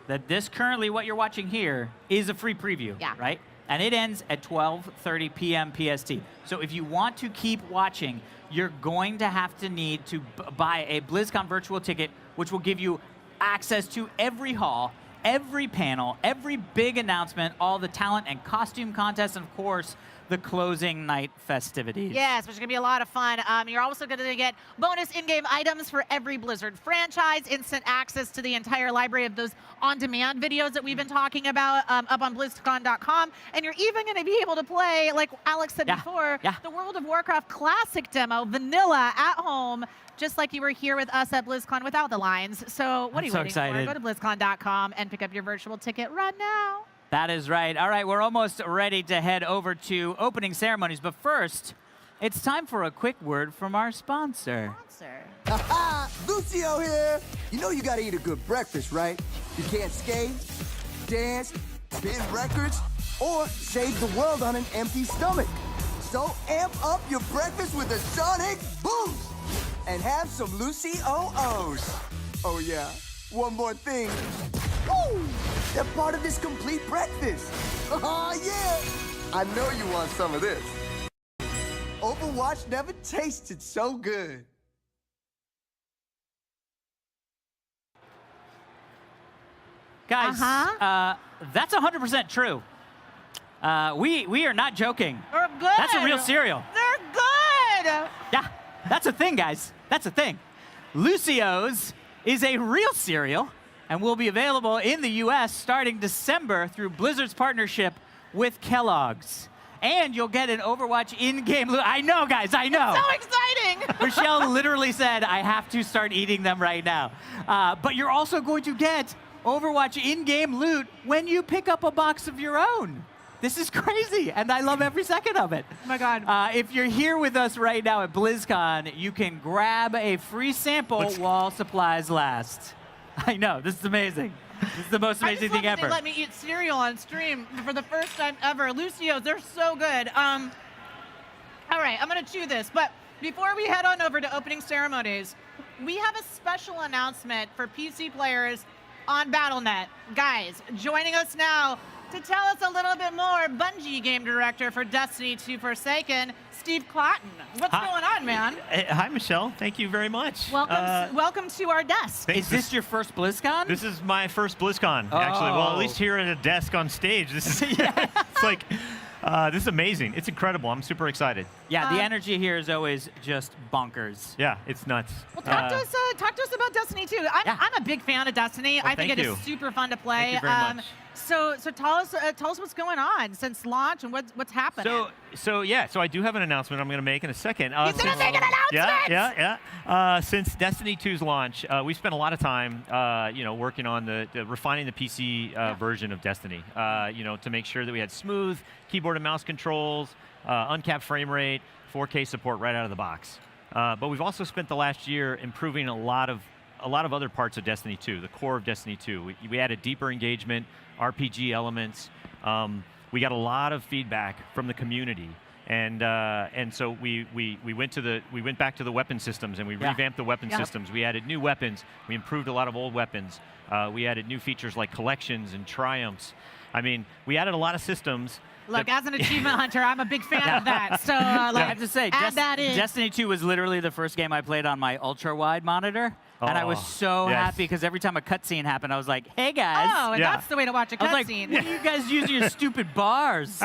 that this currently, what you're watching here, is a free preview, right? And it ends at 12:30 p.m. PST. So if you want to keep watching, you're going to have to need to buy a BlizzCon virtual ticket, which will give you access to every hall, every panel, every big announcement, all the talent and costume contests, and of course, the closing night festivities. Yes, which is going to be a lot of fun. You're also going to get bonus in-game items for every Blizzard franchise, instant access to the entire library of those on-demand videos that we've been talking about up on BlizzCon.com, and you're even going to be able to play, like Alex said before, the World of Warcraft Classic demo, vanilla, at home, just like you were here with us at BlizzCon without the lines. So what are you waiting for? Go to BlizzCon.com and pick up your virtual ticket right now. That is right. All right, we're almost ready to head over to opening ceremonies. But first, it's time for a quick word from our sponsor. Haha, Lucio here. You know you gotta eat a good breakfast, right? You can't skate, dance, spin records, or save the world on an empty stomach. So amp up your breakfast with a Sonic Boost and have some Lucy O-O's. Oh yeah, one more thing. Woo! They're part of this complete breakfast. Oh yeah! I know you want some of this. Overwatch never tasted so good. Guys, that's 100% true. We are not joking. They're good. That's a real cereal. They're good. Yeah, that's a thing, guys. That's a thing. Lucio's is a real cereal and will be available in the US starting December through Blizzard's partnership with Kellogg's. And you'll get an Overwatch in-game loot. I know, guys, I know. So exciting! Michelle literally said, I have to start eating them right now. But you're also going to get Overwatch in-game loot when you pick up a box of your own. This is crazy, and I love every second of it. Oh my God. If you're here with us right now at BlizzCon, you can grab a free sample while supplies last. I know, this is amazing. This is the most amazing thing ever. They let me eat cereal on stream for the first time ever. Lucio's, they're so good. All right, I'm gonna chew this, but before we head on over to opening ceremonies, we have a special announcement for PC players on Battle.net. Guys, joining us now to tell us a little bit more, Bungie game director for Destiny 2 Forsaken, Steve Clotton. What's going on, man? Hi, Michelle. Thank you very much. Welcome to our desk. Is this your first BlizzCon? This is my first BlizzCon, actually. Well, at least here at a desk on stage. This is it's like, this is amazing. It's incredible. I'm super excited. Yeah, the energy here is always just bonkers. Yeah, it's nuts. Well, talk to us about Destiny 2. I'm a big fan of Destiny. I think it is super fun to play. Thank you very much. So tell us what's going on since launch and what's happening. So I do have an announcement I'm going to make in a second. He's going to make an announcement! Yeah. Since Destiny 2's launch, we spent a lot of time, working on the refining the PC version of Destiny. To make sure that we had smooth keyboard and mouse controls, uncapped frame rate, 4K support right out of the box. But we've also spent the last year improving a lot of other parts of Destiny 2, the core of Destiny 2. We added deeper engagement, RPG elements. We got a lot of feedback from the community, and so we went back to the weapon systems and we revamped the weapon systems. We added new weapons. We improved a lot of old weapons. We added new features like collections and triumphs. I mean, we added a lot of systems. Look, as an achievement hunter, I'm a big fan of that. So I have to say, that Destiny 2 was literally the first game I played on my ultra-wide monitor. And I was so happy because every time a cutscene happened, I was like, hey, guys. Oh, and that's the way to watch a cutscene. I was like, what are you guys using your stupid bars?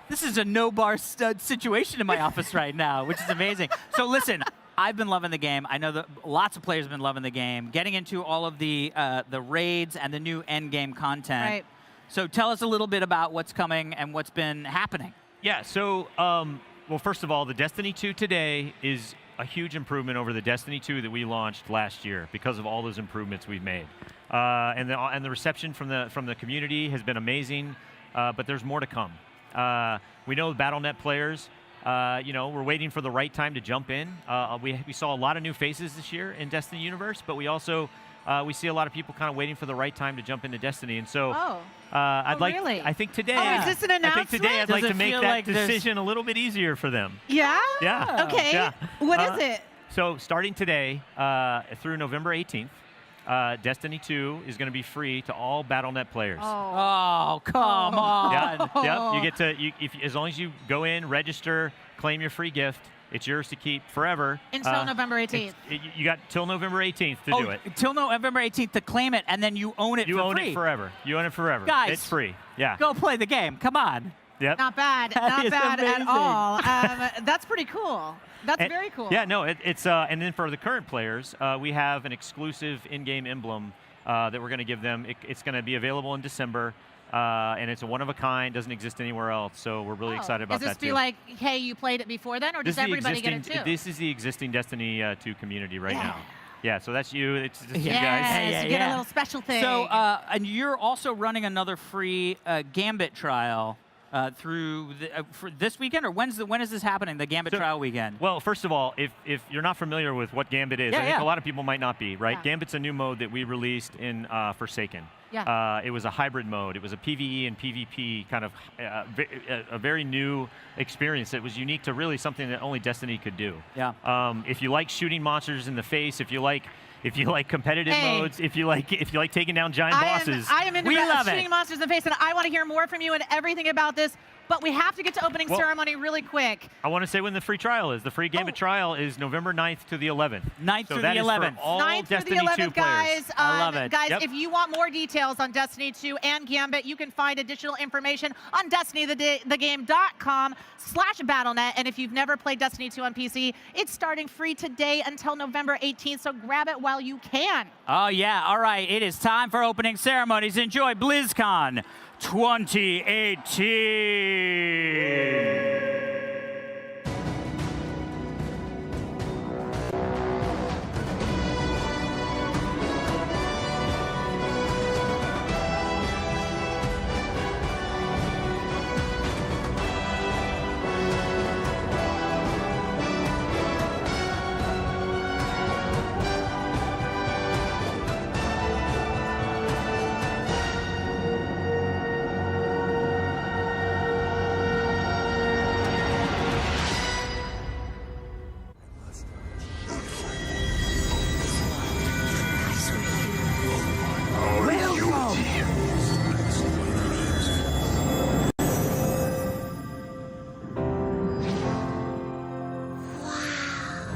This is a no-bar situation in my office right now, which is amazing. So listen, I've been loving the game. I know that lots of players have been loving the game. Getting into all of the raids and the new end-game content. Right. So tell us a little bit about what's coming and what's been happening. Yeah, so, well, first of all, the Destiny 2 today is a huge improvement over the Destiny 2 that we launched last year because of all those improvements we've made. And the reception from the community has been amazing, but there's more to come. We know Battle.net players, we're waiting for the right time to jump in. We saw a lot of new faces this year in Destiny Universe, but we also we see a lot of people kind of waiting for the right time to jump into Destiny, and so really? I think today. Oh, is this an announcement? I think today I'd like to make that decision a little bit easier for them. Yeah? Yeah. Okay. Yeah. What is it? So starting today through November 18th, Destiny 2 is going to be free to all Battle.net players. Oh, come on. Yep. You get to as long as you go in, register, claim your free gift. It's yours to keep forever. Until November 18th. You got till November 18th to do it. Till November 18th to claim it, and then you own it for free. You own it forever. You own it forever. Guys, it's free. Yeah. Go play the game. Come on. Yep. Not bad. Not bad at all. That's pretty cool. That's very cool. Yeah, no, it's and then for the current players, we have an exclusive in-game emblem that we're going to give them. It's going to be available in December. And it's a one-of-a-kind, doesn't exist anywhere else, so we're really excited about that, too. Does this be like, hey, you played it before then, or does everybody get it, too? This is the existing Destiny 2 community right now. Yeah, so that's you. It's just you guys. Yes, you get a little special thing. So, and you're also running another free Gambit trial through for this weekend, or when is this happening, the Gambit trial weekend? Well, first of all, if you're not familiar with what Gambit is, I think a lot of people might not be, right? Gambit's a new mode that we released in Forsaken. Yeah. It was a hybrid mode. It was a PvE and PvP kind of a very new experience that was unique to really something that only Destiny could do. Yeah. If you like shooting monsters in the face, if you like competitive modes, if you like taking down giant bosses, I am into shooting monsters in the face, and I want to hear more from you and everything about this. but we have to get to opening Well, ceremony really quick. I want to say when the free trial is. The free Gambit trial is November 9th to the 11th. 9th so through that the is 11th. For all 9th through Destiny the 11th, 2 players. guys. I love it. Guys, Yep. if you want more details on Destiny 2 and Gambit, you can find additional information on DestinyTheGame.com/BattleNet. And if you've never played Destiny 2 on PC, it's starting free today until November 18th, so grab it while you can. Oh, yeah. All right. It is time for opening ceremonies. Enjoy BlizzCon 2018.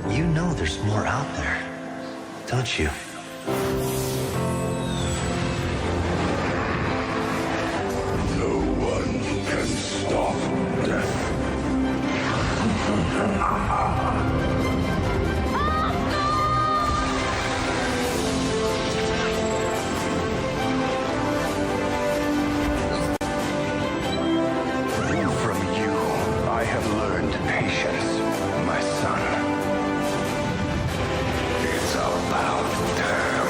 You know there's more out there, don't you? No one can stop death. From you, I have learned patience, my son. It's about time.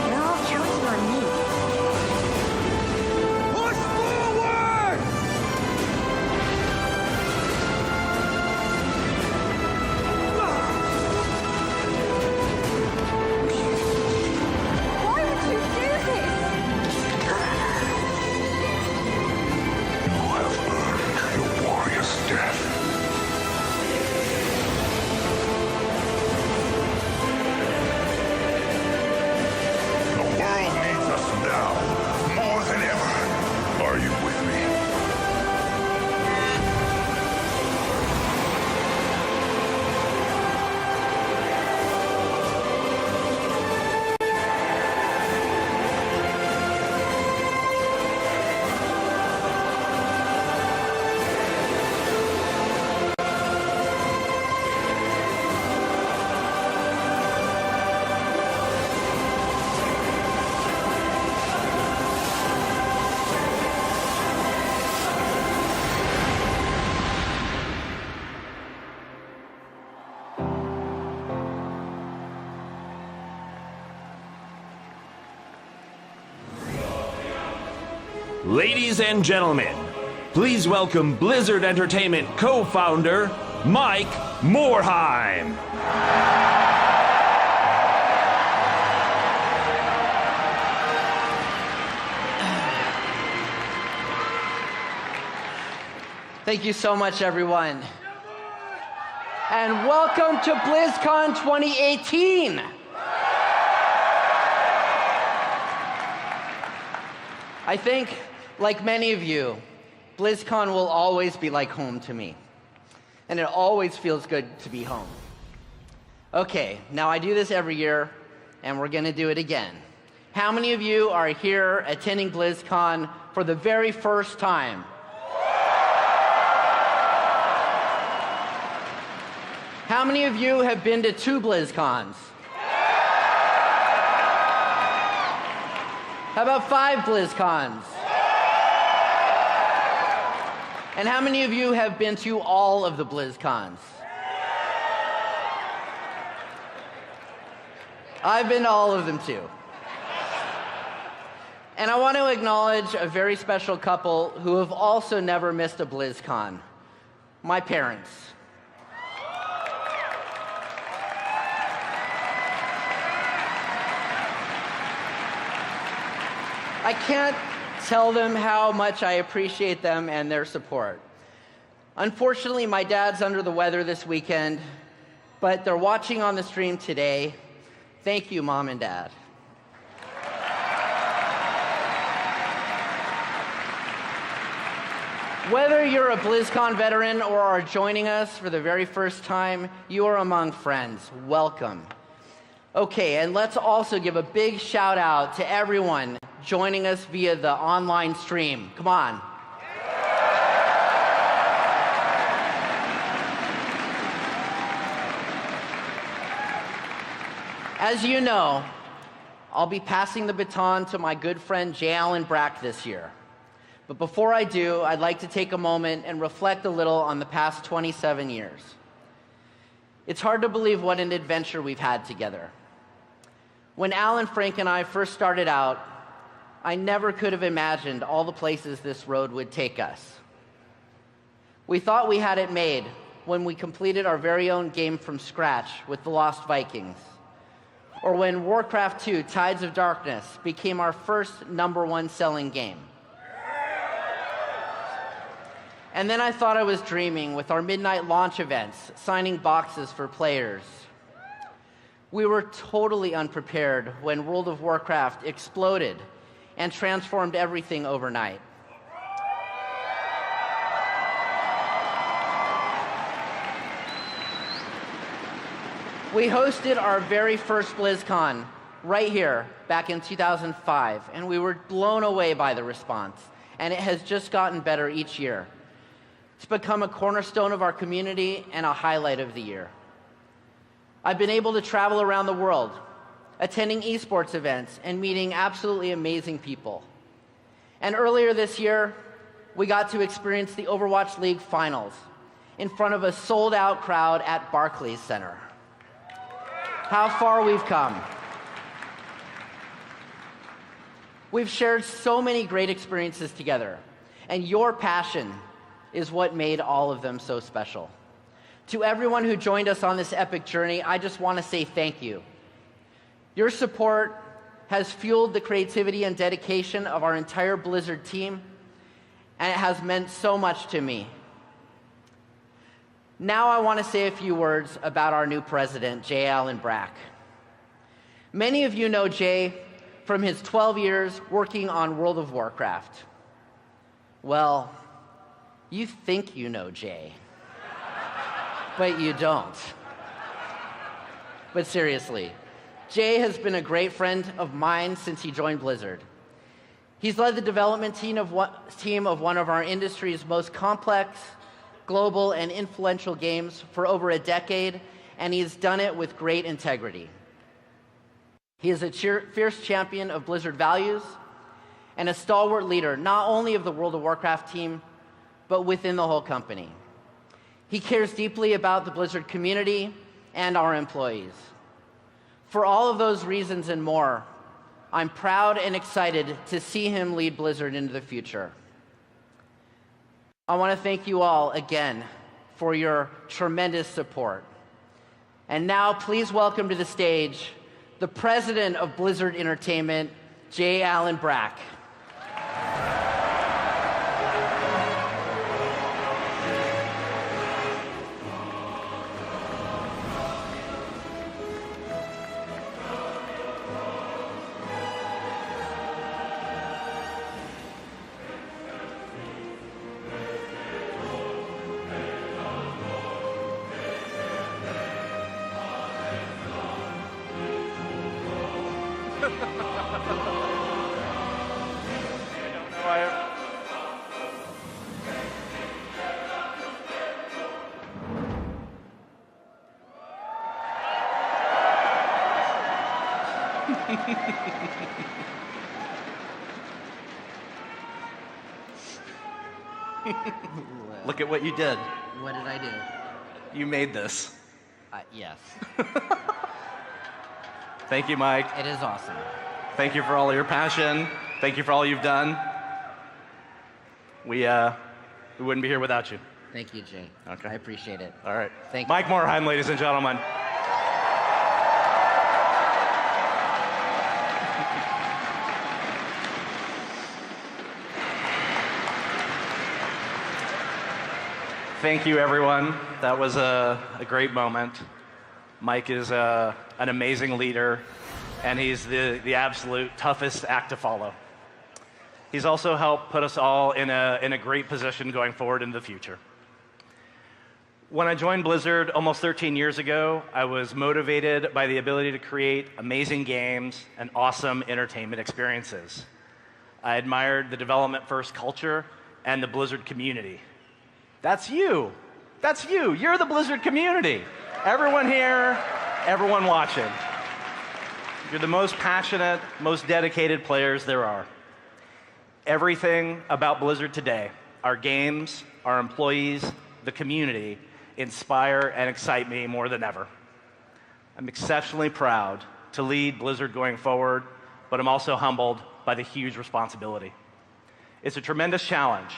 They're all counting on me. Push forward! Why would you do this? You have earned your warrior's death. The world needs us now, more than ever. Are you with me? Ladies and gentlemen, please welcome Blizzard Entertainment co-founder, Mike Morhaime. Thank you so much, everyone. And welcome to BlizzCon 2018. I think, like many of you, BlizzCon will always be like home to me. And it always feels good to be home. Okay, now I do this every year, and we're gonna do it again. How many of you are here attending BlizzCon for the very first time? How many of you have been to 2 BlizzCons? How about 5 BlizzCons? And how many of you have been to all of the BlizzCons? I've been to all of them too. And I want to acknowledge a very special couple who have also never missed a BlizzCon. My parents. I can't tell them how much I appreciate them and their support. Unfortunately, my dad's under the weather this weekend, but they're watching on the stream today. Thank you, Mom and Dad. Whether you're a BlizzCon veteran or are joining us for the very first time, you are among friends. Welcome. Okay, and let's also give a big shout out to everyone joining us via the online stream. Come on. As you know, I'll be passing the baton to my good friend J. Allen Brack this year. But before I do, I'd like to take a moment and reflect a little on the past 27 years. It's hard to believe what an adventure we've had together. When Alan, Frank, and I first started out, I never could have imagined all the places this road would take us. We thought we had it made when we completed our very own game from scratch with the Lost Vikings, or when Warcraft 2: Tides of Darkness became our first #1 selling game. And then I thought I was dreaming with our midnight launch events, signing boxes for players. We were totally unprepared when World of Warcraft exploded and transformed everything overnight. We hosted our very first BlizzCon right here back in 2005, and we were blown away by the response, and it has just gotten better each year. It's become a cornerstone of our community and a highlight of the year. I've been able to travel around the world, attending esports events and meeting absolutely amazing people. And earlier this year, we got to experience the Overwatch League finals in front of a sold-out crowd at Barclays Center. How far we've come. We've shared so many great experiences together, and your passion is what made all of them so special. To everyone who joined us on this epic journey, I just want to say thank you. Your support has fueled the creativity and dedication of our entire Blizzard team, and it has meant so much to me. Now I want to say a few words about our new president, J. Allen Brack. Many of you know Jay from his 12 years working on World of Warcraft. Well, you think you know Jay, but you don't. But seriously, Jay has been a great friend of mine since he joined Blizzard. He's led the development team of one of our industry's most complex, global, and influential games for over a decade, and he's done it with great integrity. He is a fierce champion of Blizzard values and a stalwart leader, not only of the World of Warcraft team, but within the whole company. He cares deeply about the Blizzard community and our employees. For all of those reasons and more, I'm proud and excited to see him lead Blizzard into the future. I want to thank you all again for your tremendous support. And now, please welcome to the stage the president of Blizzard Entertainment, J. Allen Brack. Look at what you did. What did I do? You made this. Yes. Thank you, Mike. It is awesome. Thank you for all your passion. Thank you for all you've done. We wouldn't be here without you. Thank you, Jay. Okay. I appreciate it. All right. Thank you. Mike Morheim, ladies and gentlemen. Thank you, everyone. That was a great moment. Mike is an amazing leader, and he's the absolute toughest act to follow. He's also helped put us all in a great position going forward in the future. When I joined Blizzard almost 13 years ago, I was motivated by the ability to create amazing games and awesome entertainment experiences. I admired the development-first culture and the Blizzard community. That's you. That's you. You're the Blizzard community. Everyone here, everyone watching. You're the most passionate, most dedicated players there are. Everything about Blizzard today, our games, our employees, the community, inspire and excite me more than ever. I'm exceptionally proud to lead Blizzard going forward, but I'm also humbled by the huge responsibility. It's a tremendous challenge,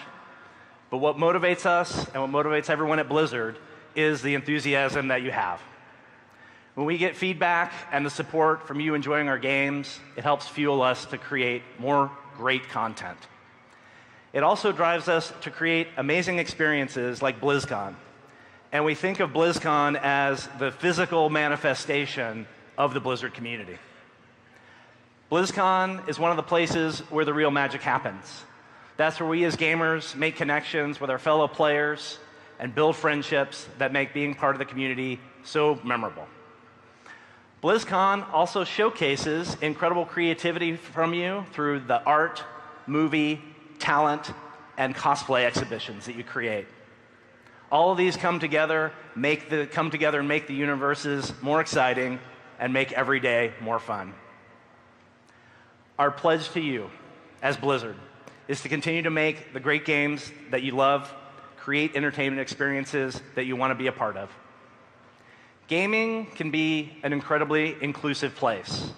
but what motivates us and what motivates everyone at Blizzard is the enthusiasm that you have. When we get feedback and the support from you enjoying our games, it helps fuel us to create more great content. It also drives us to create amazing experiences like Blizzcon. And we think of Blizzcon as the physical manifestation of the Blizzard community. Blizzcon is one of the places where the real magic happens. That's where we as gamers make connections with our fellow players and build friendships that make being part of the community so memorable. BlizzCon also showcases incredible creativity from you through the art, movie, talent, and cosplay exhibitions that you create. All of these come together and make the universes more exciting and make every day more fun. Our pledge to you as Blizzard is to continue to make the great games that you love, create entertainment experiences that you want to be a part of. Gaming can be an incredibly inclusive place.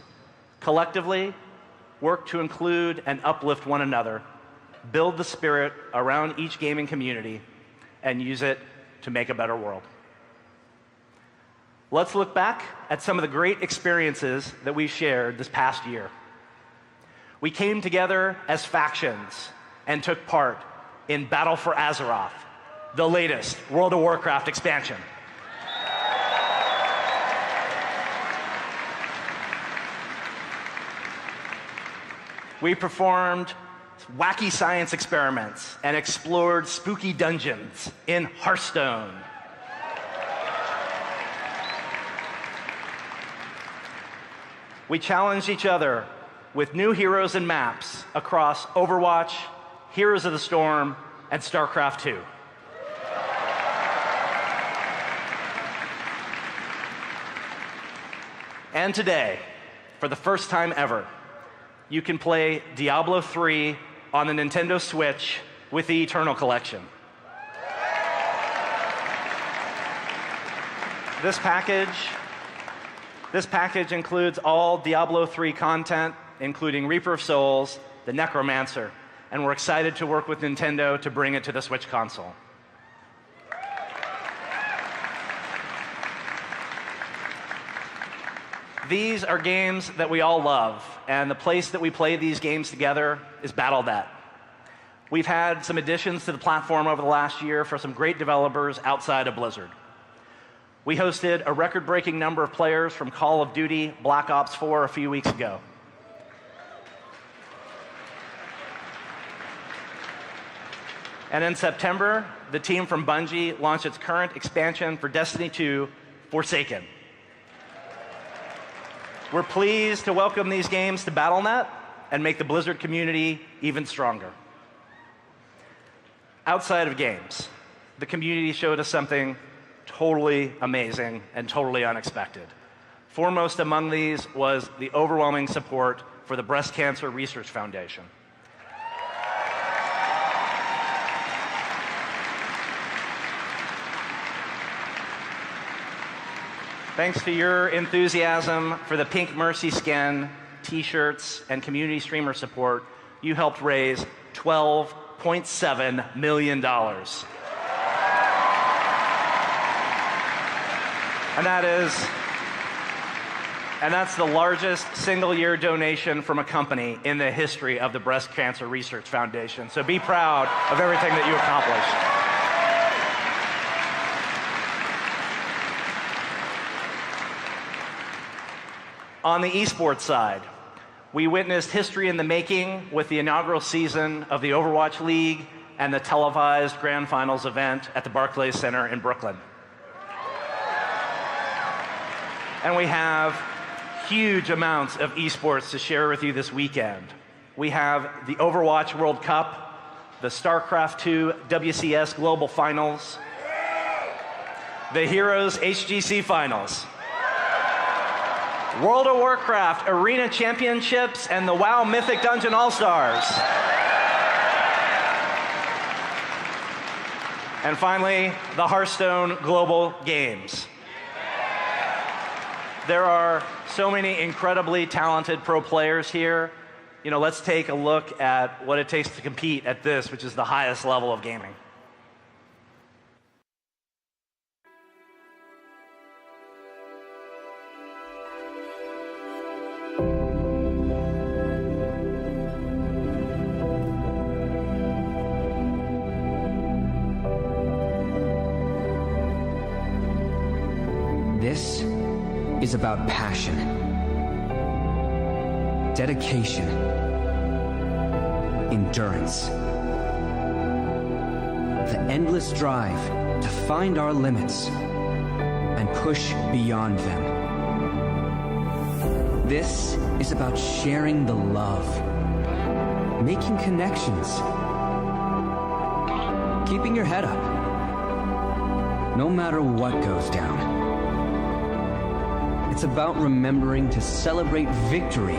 Collectively, work to include and uplift one another, build the spirit around each gaming community, and use it to make a better world. Let's look back at some of the great experiences that we shared this past year. We came together as factions and took part in Battle for Azeroth, the latest World of Warcraft expansion. We performed wacky science experiments and explored spooky dungeons in Hearthstone. We challenged each other with new heroes and maps across Overwatch, Heroes of the Storm, and StarCraft 2. And today, for the first time ever, you can play Diablo 3 on the Nintendo Switch with the Eternal Collection. This package includes all Diablo 3 content, including Reaper of Souls, the Necromancer, and we're excited to work with Nintendo to bring it to the Switch console. These are games that we all love, and the place that we play these games together is Battle.net. We've had some additions to the platform over the last year for some great developers outside of Blizzard. We hosted a record-breaking number of players from Call of Duty Black Ops 4 a few weeks ago. And in September, the team from Bungie launched its current expansion for Destiny 2, Forsaken. We're pleased to welcome these games to Battle.net and make the Blizzard community even stronger. Outside of games, the community showed us something totally amazing and totally unexpected. Foremost among these was the overwhelming support for the Breast Cancer Research Foundation. Thanks to your enthusiasm for the Pink Mercy skin, t-shirts, and community streamer support, you helped raise $12.7 million. And that's the largest single-year donation from a company in the history of the Breast Cancer Research Foundation. So be proud of everything that you accomplished. On the esports side, we witnessed history in the making with the inaugural season of the Overwatch League and the televised Grand Finals event at the Barclays Center in Brooklyn. And we have huge amounts of esports to share with you this weekend. We have the Overwatch World Cup, the StarCraft 2 WCS Global Finals, the Heroes HGC Finals, World of Warcraft Arena Championships, and the WoW Mythic Dungeon All-Stars. And finally, the Hearthstone Global Games. There are so many incredibly talented pro players here. You know, let's take a look at what it takes to compete at this, which is the highest level of gaming. This is about passion, dedication, endurance, the endless drive to find our limits and push beyond them. This is about sharing the love, making connections, keeping your head up, no matter what goes down. It's about remembering to celebrate victory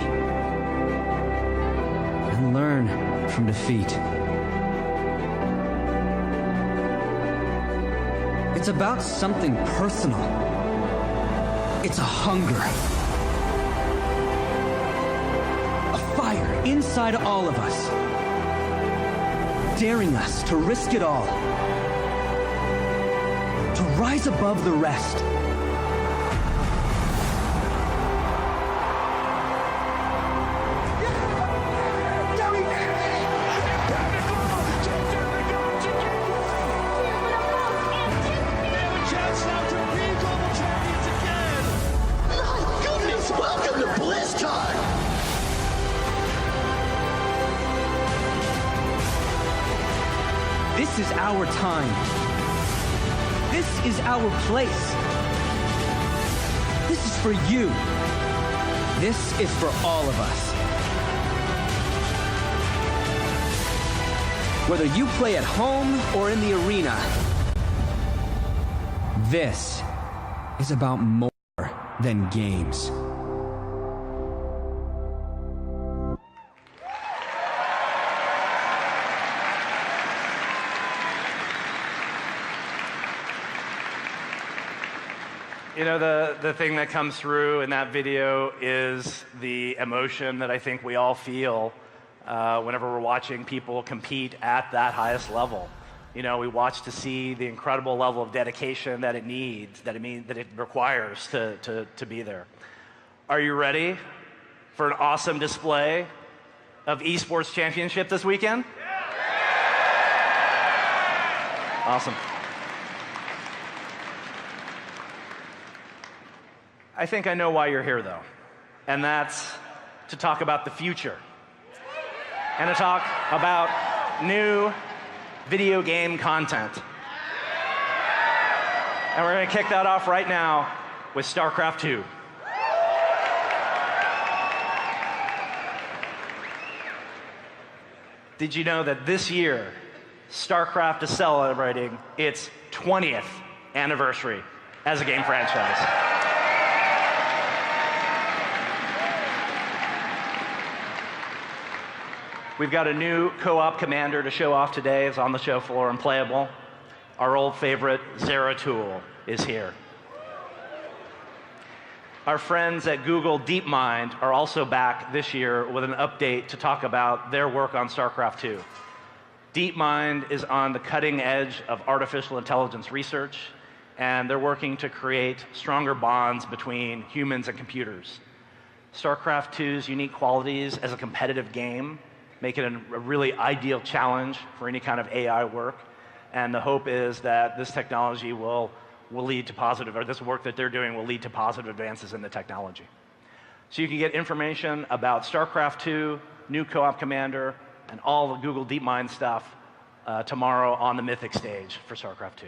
and learn from defeat. It's about something personal. It's a hunger. A fire inside all of us, daring us to risk it all, to rise above the rest. Welcome to Blizzcon! This is our time. This is our place. This is for you. This is for all of us. Whether you play at home or in the arena, this is about more than games. You know, the thing that comes through in that video is the emotion that I think we all feel whenever we're watching people compete at that highest level. You know, we watch to see the incredible level of dedication that it needs, that it requires to be there. Are you ready for an awesome display of esports championship this weekend? Awesome. I think I know why you're here, though, and that's to talk about the future and to talk about new video game content. And we're going to kick that off right now with StarCraft 2. Did you know that this year, StarCraft is celebrating its 20th anniversary as a game franchise? We've got a new co-op commander to show off today. It's on the show floor and playable. Our old favorite, Zeratul, is here. Our friends at Google DeepMind are also back this year with an update to talk about their work on StarCraft 2. DeepMind is on the cutting edge of artificial intelligence research, and they're working to create stronger bonds between humans and computers. StarCraft 2's unique qualities as a competitive game make it a really ideal challenge for any kind of AI work. And the hope is that this technology will lead to positive, or this work that they're doing will lead to positive advances in the technology. So you can get information about StarCraft 2, new co-op commander, and all the Google DeepMind stuff tomorrow on the Mythic stage for StarCraft 2.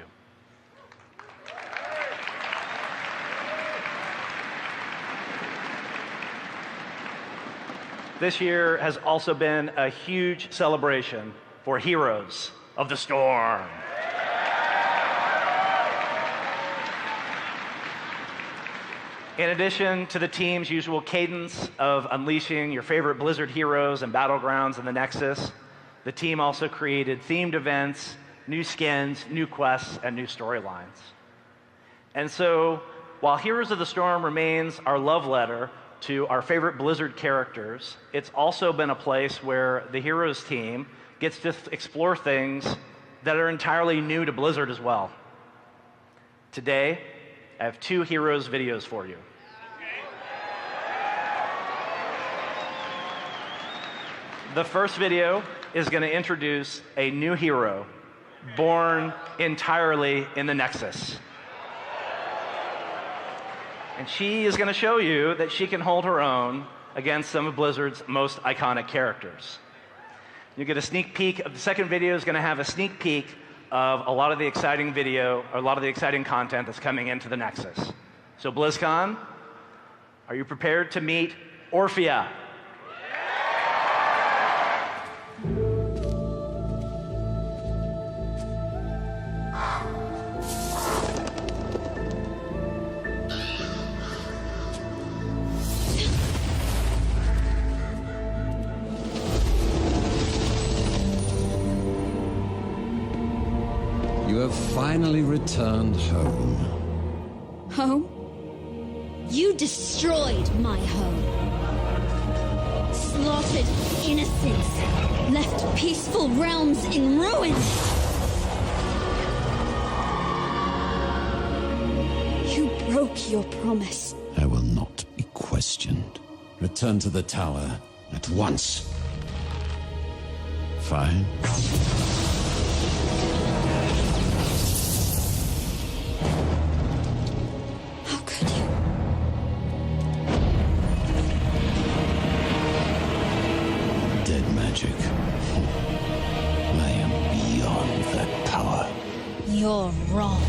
This year has also been a huge celebration for Heroes of the Storm. In addition to the team's usual cadence of unleashing your favorite Blizzard heroes and battlegrounds in the Nexus, the team also created themed events, new skins, new quests, and new storylines. And so, while Heroes of the Storm remains our love letter to our favorite Blizzard characters, it's also been a place where the Heroes team gets to explore things that are entirely new to Blizzard as well. Today, I have 2 Heroes videos for you. The first video is going to introduce a new hero born entirely in the Nexus. And she is going to show you that she can hold her own against some of Blizzard's most iconic characters. You get a sneak peek. The second video is going to have a sneak peek of a lot of the exciting content that's coming into the Nexus. So BlizzCon, are you prepared to meet Orphea? You have finally returned home. Home? You destroyed my home. Slaughtered innocents. Left peaceful realms in ruins. You broke your promise. I will not be questioned. Return to the tower at once. Fine. I am beyond that power. You're wrong.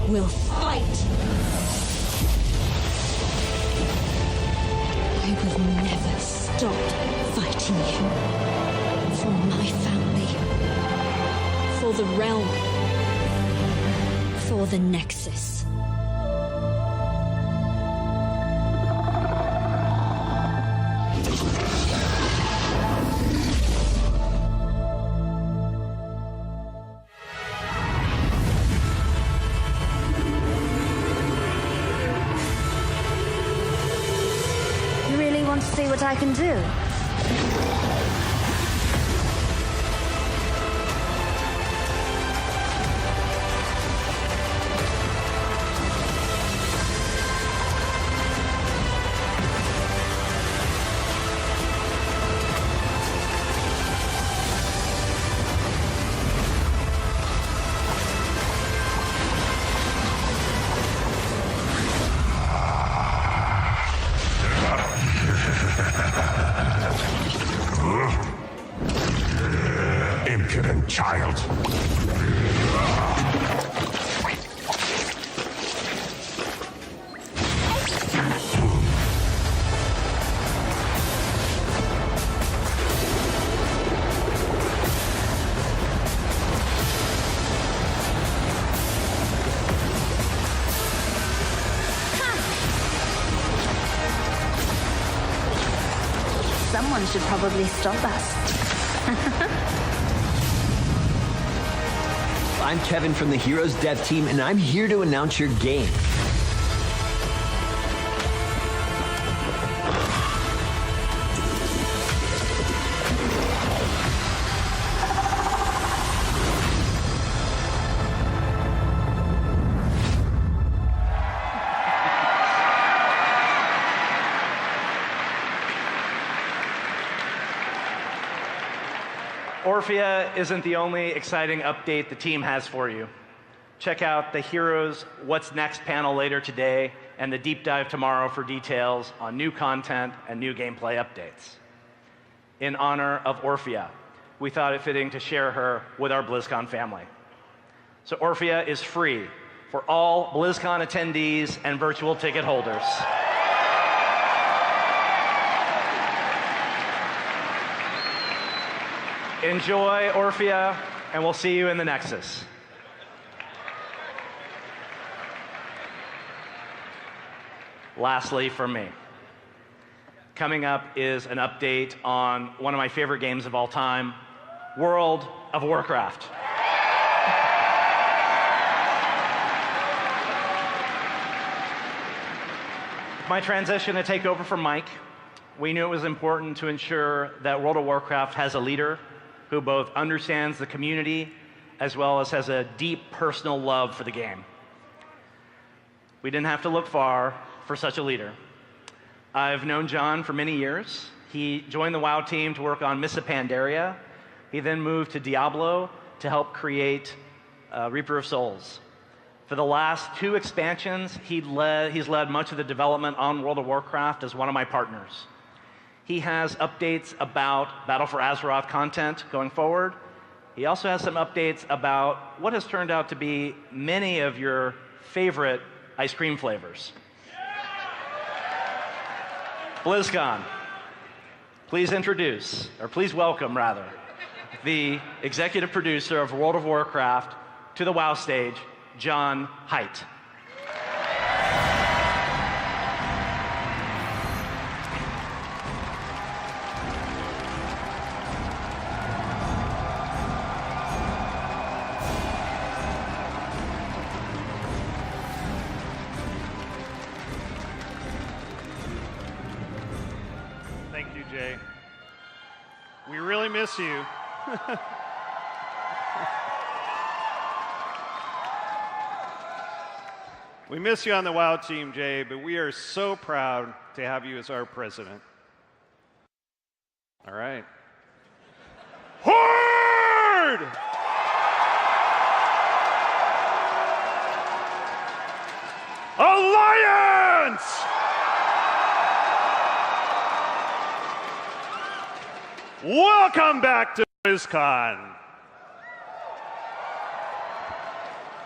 Will fight. I will never stop fighting you. For my family. For the realm. For the Nexus. See what I can do. Impudent child. should probably stop us. I'm Kevin from the Heroes dev team, and I'm here to announce your game. Orphea isn't the only exciting update the team has for you. Check out the Heroes What's Next panel later today and the deep dive tomorrow for details on new content and new gameplay updates. In honor of Orphea, we thought it fitting to share her with our BlizzCon family. So Orphea is free for all BlizzCon attendees and virtual ticket holders. Enjoy Orphea, and we'll see you in the Nexus. Lastly, from me, coming up is an update on one of my favorite games of all time, World of Warcraft. My transition to take over from Mike, we knew it was important to ensure that World of Warcraft has a leader who both understands the community as well as has a deep personal love for the game. We didn't have to look far for such a leader. I've known John for many years. He joined the WoW team to work on Mists of Pandaria. He then moved to Diablo to help create Reaper of Souls. For the last 2 expansions, he's led much of the development on World of Warcraft as one of my partners. He has updates about Battle for Azeroth content going forward. He also has some updates about what has turned out to be many of your favorite ice cream flavors. BlizzCon, please welcome, the executive producer of World of Warcraft to the WoW stage, John Haidt. Thank you, Jay. We really miss you. We miss you on the WoW team, Jay, but we are so proud to have you as our president. All right. Horde! Alliance! Welcome back to BlizzCon.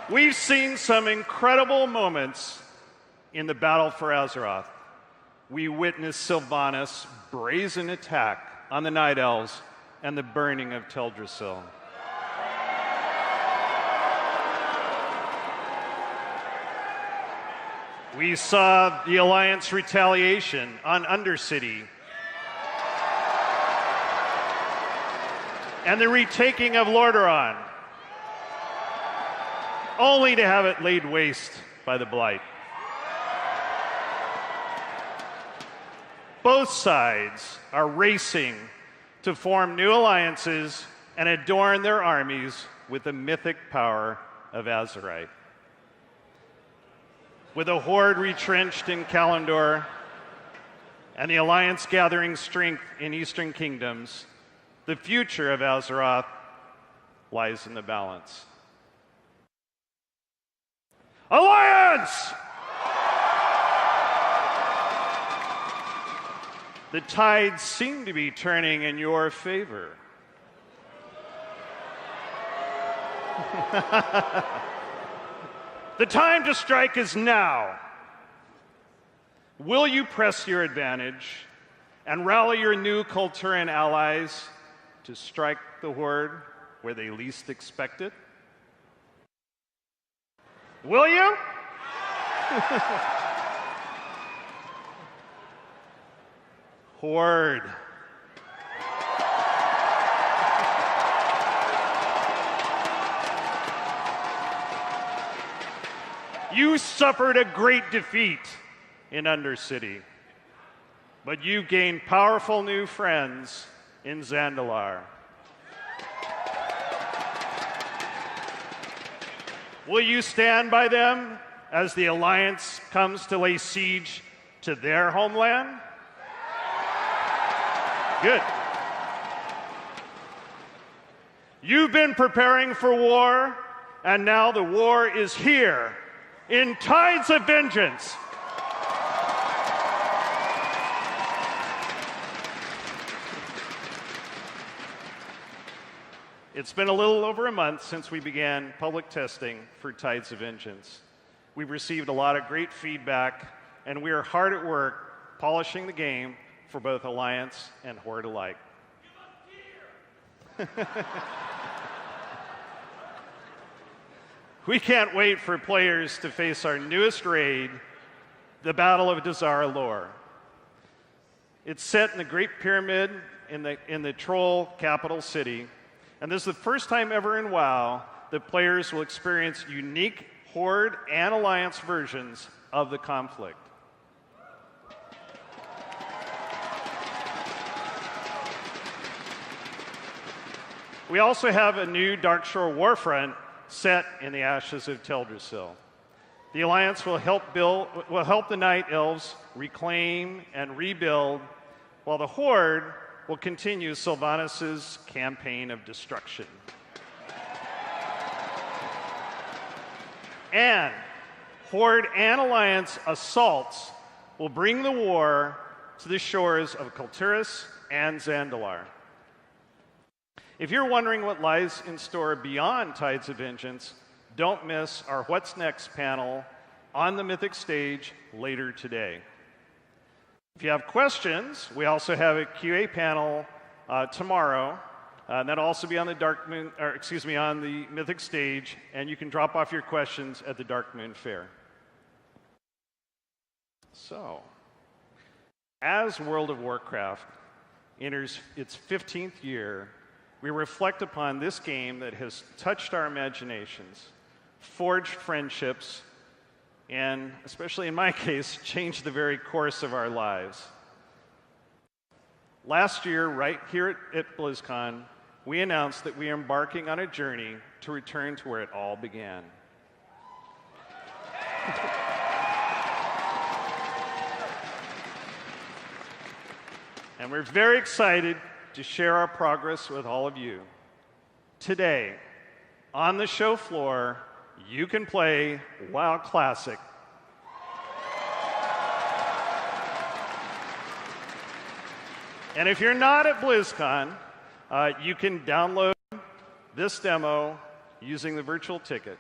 We've seen some incredible moments in the battle for Azeroth. We witnessed Sylvanas' brazen attack on the Night Elves and the burning of Teldrassil. We saw the Alliance retaliation on Undercity and the retaking of Lordaeron, only to have it laid waste by the Blight. Both sides are racing to form new alliances and adorn their armies with the mythic power of Azerite. With the Horde retrenched in Kalimdor and the Alliance gathering strength in Eastern Kingdoms, the future of Azeroth lies in the balance. Alliance! The tides seem to be turning in your favor. The time to strike is now. Will you press your advantage and rally your new Kulturan allies to strike the Horde where they least expect it? Will you? Horde, You suffered a great defeat in Undercity, but you gained powerful new friends in Zandalar. Will you stand by them as the Alliance comes to lay siege to their homeland? Good. You've been preparing for war, and now the war is here in Tides of Vengeance. It's been a little over a month since we began public testing for Tides of Vengeance. We've received a lot of great feedback, and we are hard at work polishing the game for both Alliance and Horde alike. We can't wait for players to face our newest raid, the Battle of Dazara Lore. It's set in the Great Pyramid in the Troll capital city, and this is the first time ever in WoW that players will experience unique Horde and Alliance versions of the conflict. We also have a new Darkshore Warfront set in the ashes of Teldrassil. The Alliance will help the Night Elves reclaim and rebuild, while the Horde will continue Sylvanas' campaign of destruction. And Horde and Alliance assaults will bring the war to the shores of Kulturis and Zandalar. If you're wondering what lies in store beyond Tides of Vengeance, don't miss our What's Next panel on the Mythic stage later today. If you have questions, we also have a QA panel tomorrow, and that'll also be on the on the Mythic stage, and you can drop off your questions at the Dark Moon Fair. So, as World of Warcraft enters its 15th year, we reflect upon this game that has touched our imaginations, forged friendships, and, especially in my case, changed the very course of our lives. Last year, right here at BlizzCon, we announced that we are embarking on a journey to return to where it all began. And we're very excited to share our progress with all of you. Today, on the show floor, you can play WoW Classic. And if you're not at BlizzCon, you can download this demo using the virtual ticket.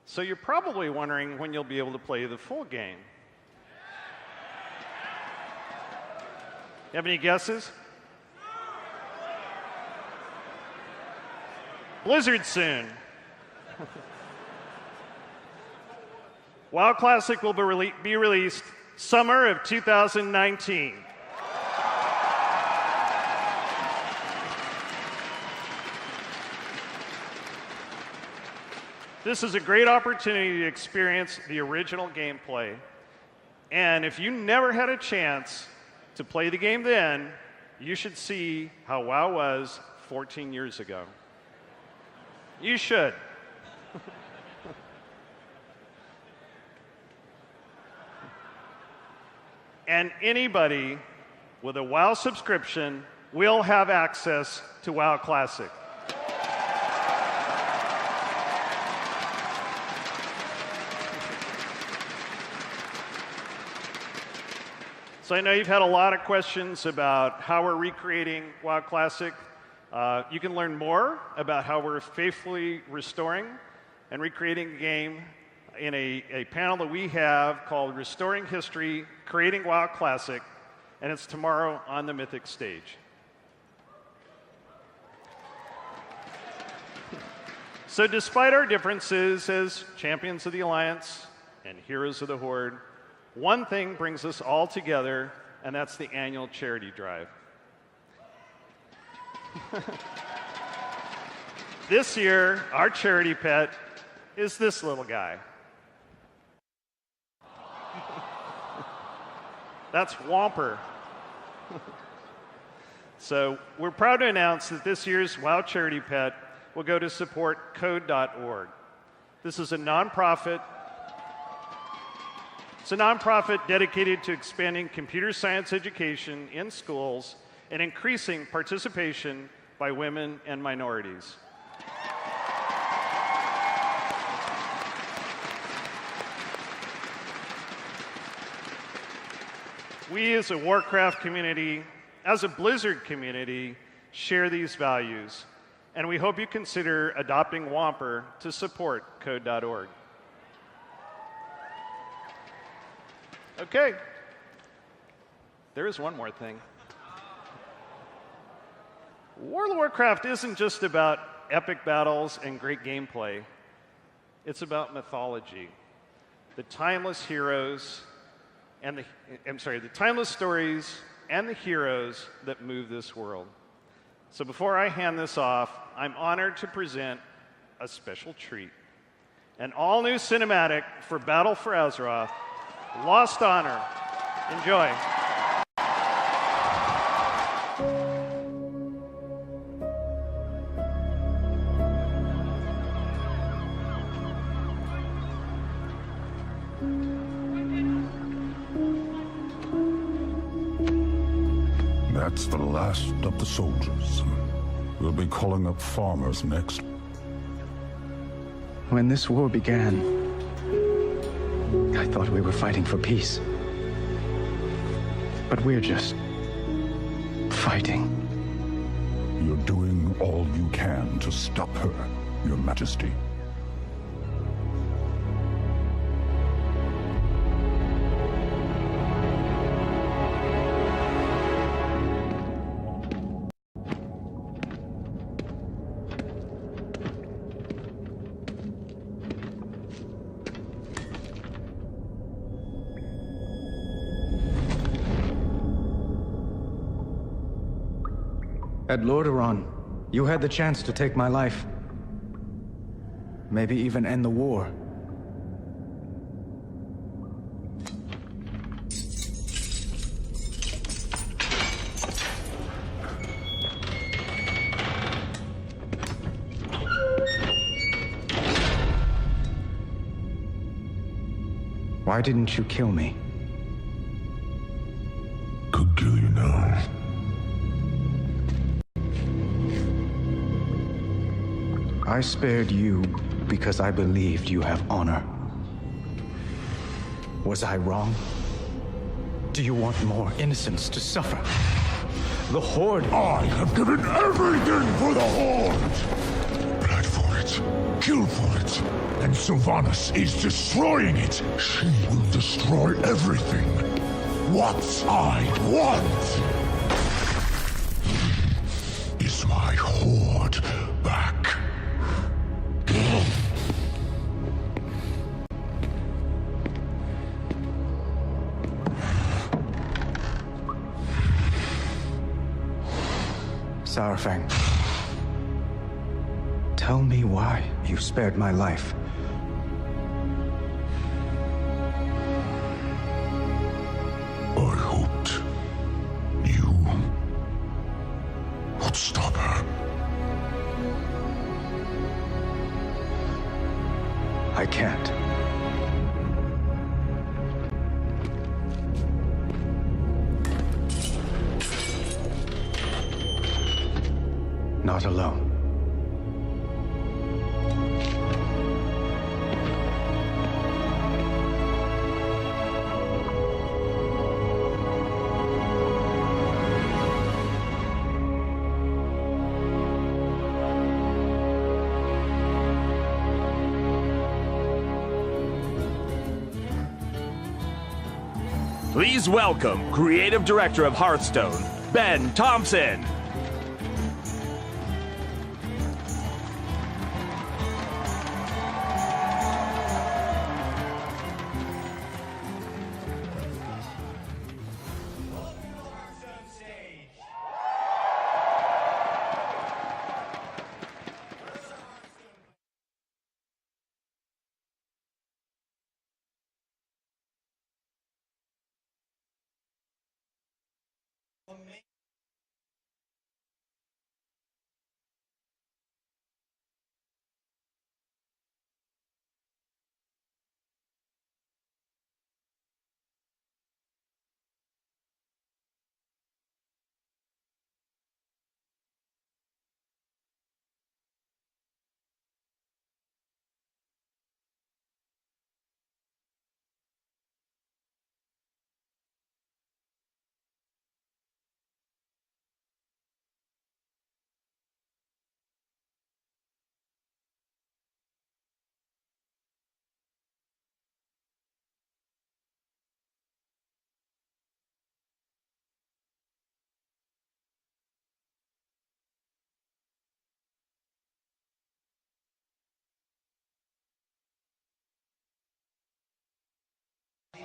So you're probably wondering when you'll be able to play the full game. You have any guesses? Blizzard soon. WoW Classic will be released summer of 2019. This is a great opportunity to experience the original gameplay. And if you never had a chance to play the game then, you should see how WoW was 14 years ago. You should. And anybody with a WoW subscription will have access to WoW Classic. So I know you've had a lot of questions about how we're recreating WoW Classic. You can learn more about how we're faithfully restoring and recreating the game in a panel that we have called Restoring History, Creating WoW Classic, and it's tomorrow on the Mythic stage. So despite our differences as champions of the Alliance and heroes of the Horde, one thing brings us all together, and that's the annual charity drive. This year, our charity pet is this little guy. That's Whomper. So we're proud to announce that this year's WoW charity pet will go to support code.org. This is a nonprofit. It's a nonprofit dedicated to expanding computer science education in schools and increasing participation by women and minorities. We as a Warcraft community, as a Blizzard community, share these values, and we hope you consider adopting Whomper to support code.org. Okay, there is one more thing. World of Warcraft isn't just about epic battles and great gameplay. It's about mythology, the timeless heroes and the timeless stories and the heroes that move this world. So before I hand this off, I'm honored to present a special treat. An all-new cinematic for Battle for Azeroth, Lost Honor. Enjoy. That's the last of the soldiers. We'll be calling up farmers next. When this war began, I thought we were fighting for peace. But we're just fighting. You're doing all you can to stop her, Your Majesty. At Lordaeron, you had the chance to take my life. Maybe even end the war. Why didn't you kill me? Could kill you now. I spared you because I believed you have honor. Was I wrong? Do you want more innocents to suffer? The Horde... I have given everything for the Horde! Blood for it, kill for it, and Sylvanas is destroying it. She will destroy everything. What I want is my Horde back. Saurfang, tell me why you spared my life. I hoped you would stop her. I can't. Not alone. Please welcome Creative Director of Hearthstone, Ben Thompson.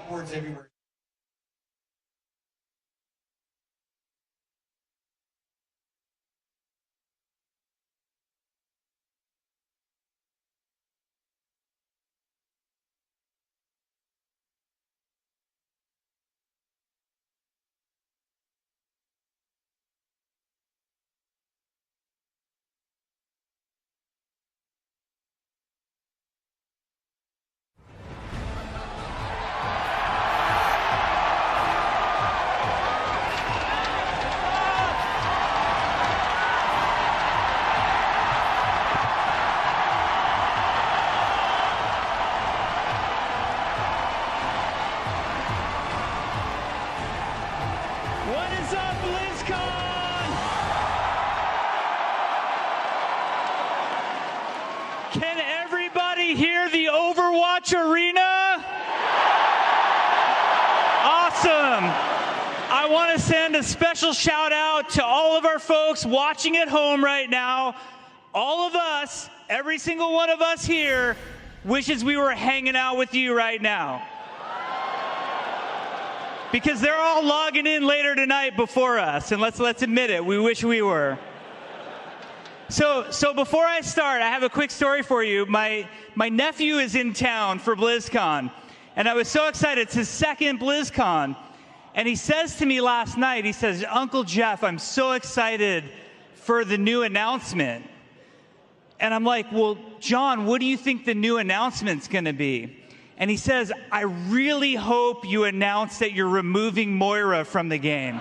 boards everywhere. What is up, BlizzCon? Can everybody hear the Overwatch arena? Awesome. I want to send a special shout out to all of our folks watching at home right now. All of us, every single one of us here, wishes we were hanging out with you right now. Because they're all logging in later tonight before us, and let's admit it, we wish we were. So before I start, I have a quick story for you. My nephew is in town for BlizzCon, and I was so excited. It's his second BlizzCon, and he says to me last night, he says, "Uncle Jeff, I'm so excited for the new announcement." And I'm like, "Well, John, what do you think the new announcement's gonna be?" And he says, "I really hope you announce that you're removing Moira from the game."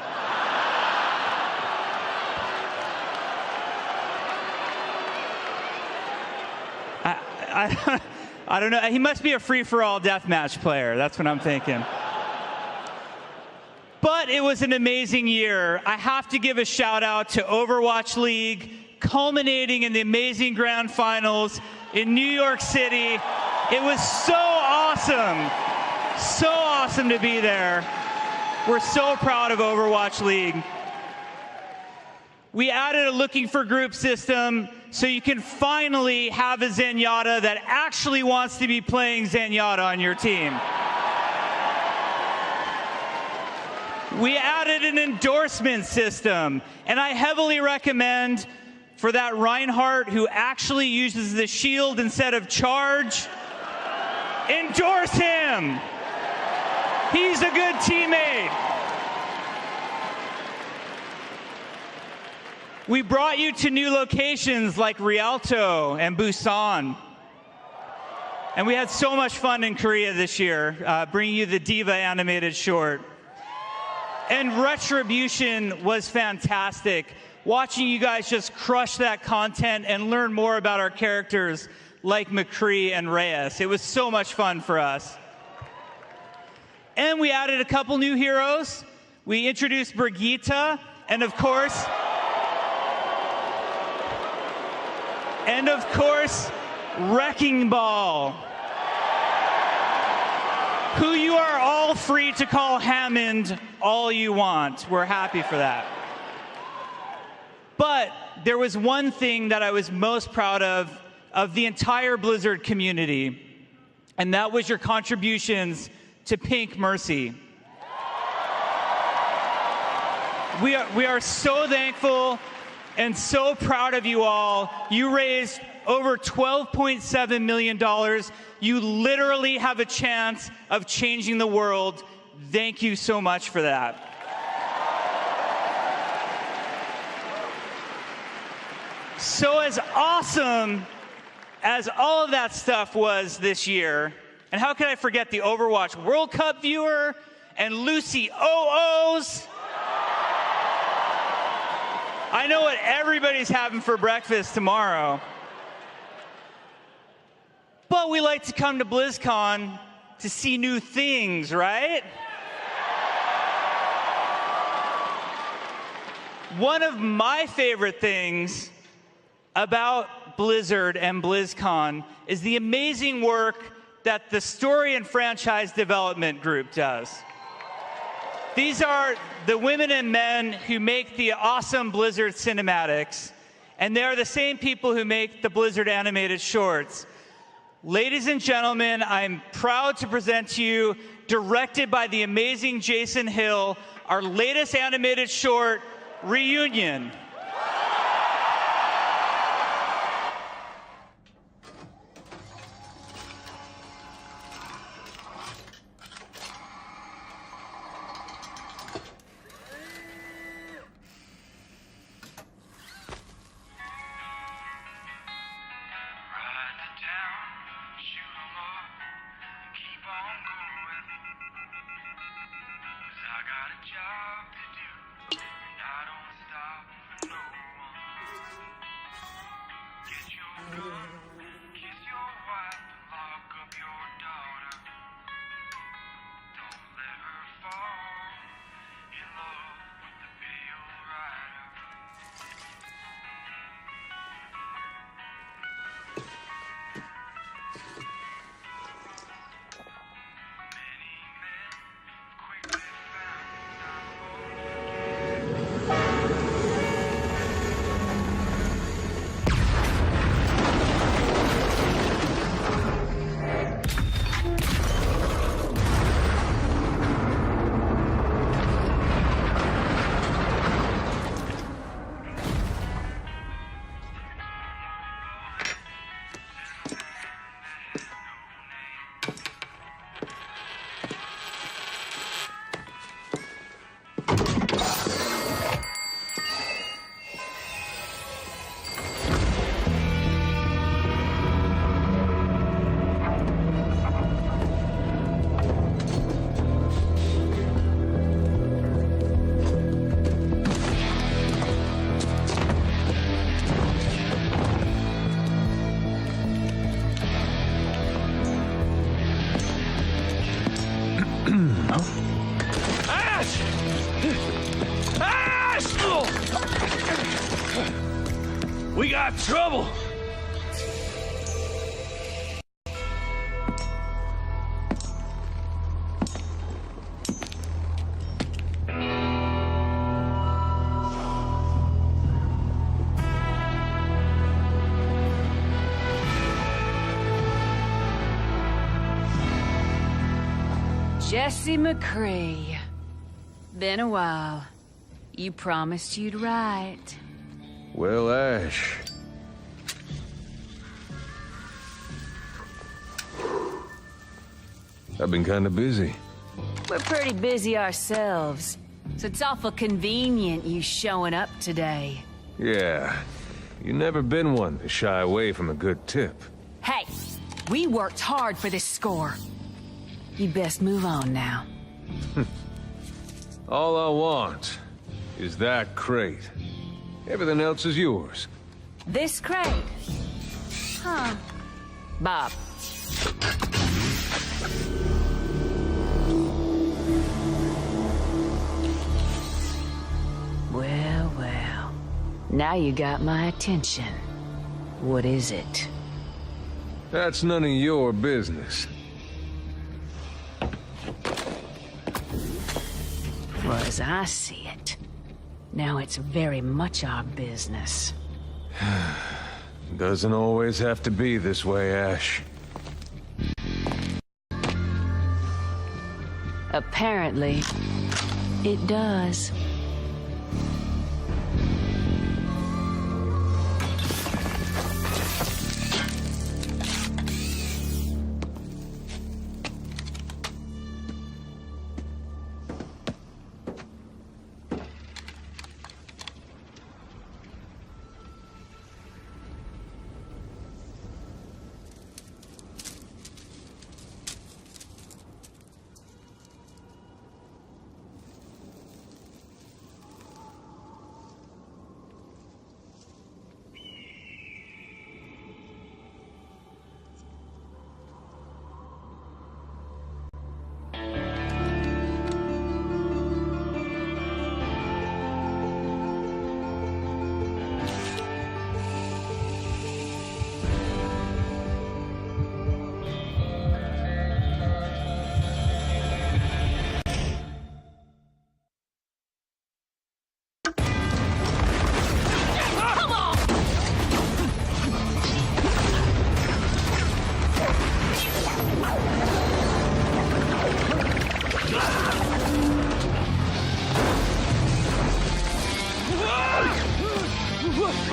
I don't know. He must be a free-for-all deathmatch player. That's what I'm thinking. But it was an amazing year. I have to give a shout-out to Overwatch League, culminating in the amazing grand finals in New York City. It was so awesome to be there. We're so proud of Overwatch League. We added a looking for group system so you can finally have a Zenyatta that actually wants to be playing Zenyatta on your team. We added an endorsement system, and I heavily recommend for that Reinhardt who actually uses the shield instead of charge, endorse him. He's a good teammate. We brought you to new locations like Rialto and Busan. And we had so much fun in Korea this year, bringing you the Diva animated short. And Retribution was fantastic. Watching you guys just crush that content and learn more about our characters like McCree and Reyes. It was so much fun for us. And we added a couple new heroes. We introduced Brigitte, and of course, Wrecking Ball, who you are all free to call Hammond all you want. We're happy for that. But there was one thing that I was most proud of the entire Blizzard community, and that was your contributions to Pink Mercy. We are so thankful and so proud of you all. You raised over $12.7 million. You literally have a chance of changing the world. Thank you so much for that. So as awesome as all of that stuff was this year, and how could I forget the Overwatch World Cup viewer and Lucy OOs? I know what everybody's having for breakfast tomorrow. But we like to come to BlizzCon to see new things, right? One of my favorite things about Blizzard and BlizzCon is the amazing work that the story and franchise development group does. These are the women and men who make the awesome Blizzard cinematics, and they are the same people who make the Blizzard animated shorts. Ladies and gentlemen, I'm proud to present to you, directed by the amazing Jason Hill, our latest animated short, Reunion. We got trouble! Jesse McCree. Been a while. You promised you'd write. Well, Ash. I've been kinda busy. We're pretty busy ourselves, so it's awful convenient you showing up today. Yeah. You never been one to shy away from a good tip. Hey, we worked hard for this score. You best move on now. All I want is that crate. Everything else is yours. This crate? Huh. Bob. Well, well. Now you got my attention. What is it? That's none of your business. Well, as I see it, now it's very much our business. Doesn't always have to be this way, Ash. Apparently, it does.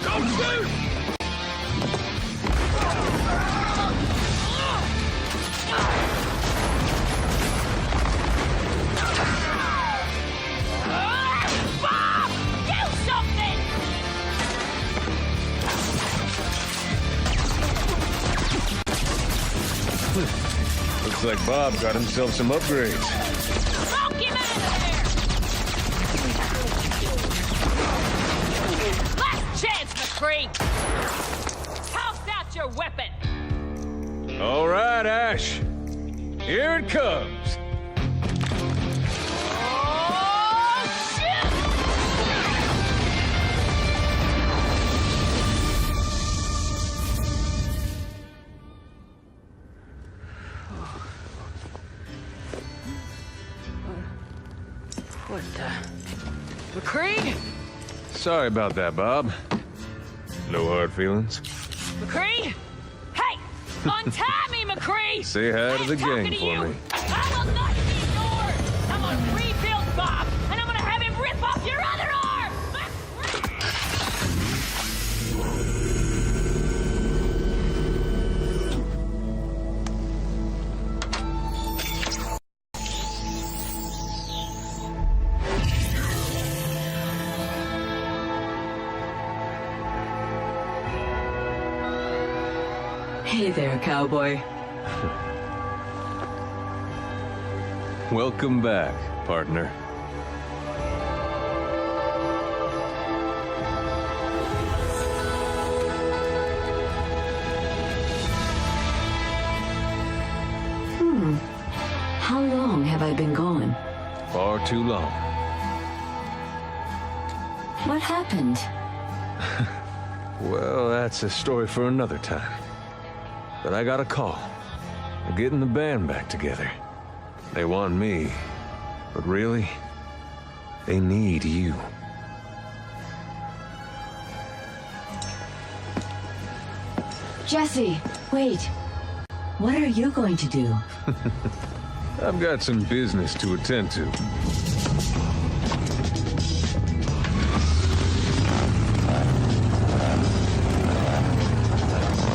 Don't shoot! Bob! Do something! Looks like Bob got himself some upgrades. Knock him out of there! Last chance, McCree! Toss out your weapon! All right, Ash. Here it comes. Oh, shit! What the? McCree? Sorry about that, Bob. No hard feelings. McCree? Hey! Untie me, McCree! Say hi to the gang to for you. me. I will not be ignored! I'm gonna rebuild Bob, and I'm gonna have him rip off your other arm! Hey there, cowboy. Welcome back, partner. How long have I been gone? Far too long. What happened? Well, that's a story for another time. But I got a call. They're getting the band back together. They want me, but really, they need you. Jesse, wait. What are you going to do? I've got some business to attend to.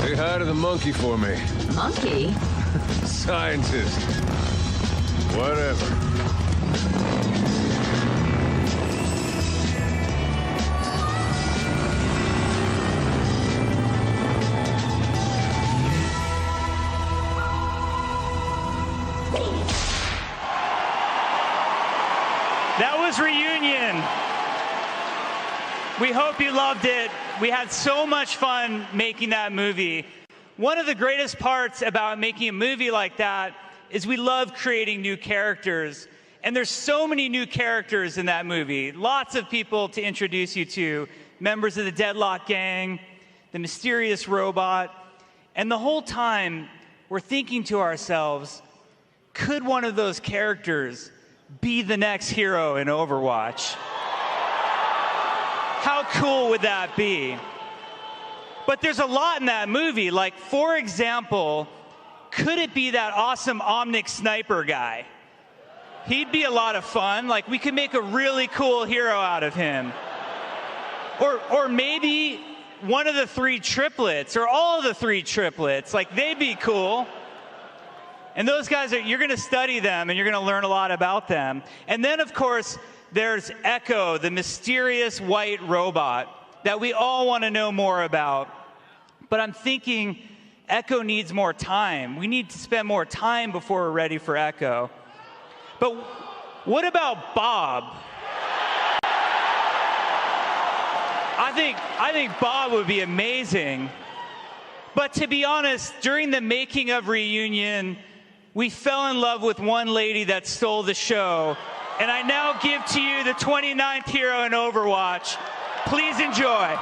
Say hi to the monkey for me. Monkey? Scientist. Whatever. That was Reunion. We hope you loved it. We had so much fun making that movie. One of the greatest parts about making a movie like that is we love creating new characters. And there's so many new characters in that movie. Lots of people to introduce you to. Members of the Deadlock Gang, the mysterious robot. And the whole time, we're thinking to ourselves, could one of those characters be the next hero in Overwatch? How cool would that be? But there's a lot in that movie. Like, for example, could it be that awesome Omnic sniper guy? He'd be a lot of fun. Like, we could make a really cool hero out of him. Or maybe one of the three triplets, or all of the three triplets. Like, they'd be cool. And those guys, you're going to study them, and you're going to learn a lot about them. And then, of course, there's Echo, the mysterious white robot that we all want to know more about. But I'm thinking Echo needs more time. We need to spend more time before we're ready for Echo. But what about Bob? I think Bob would be amazing. But to be honest, during the making of Reunion, we fell in love with one lady that stole the show. And I now give to you the 29th hero in Overwatch. Please enjoy.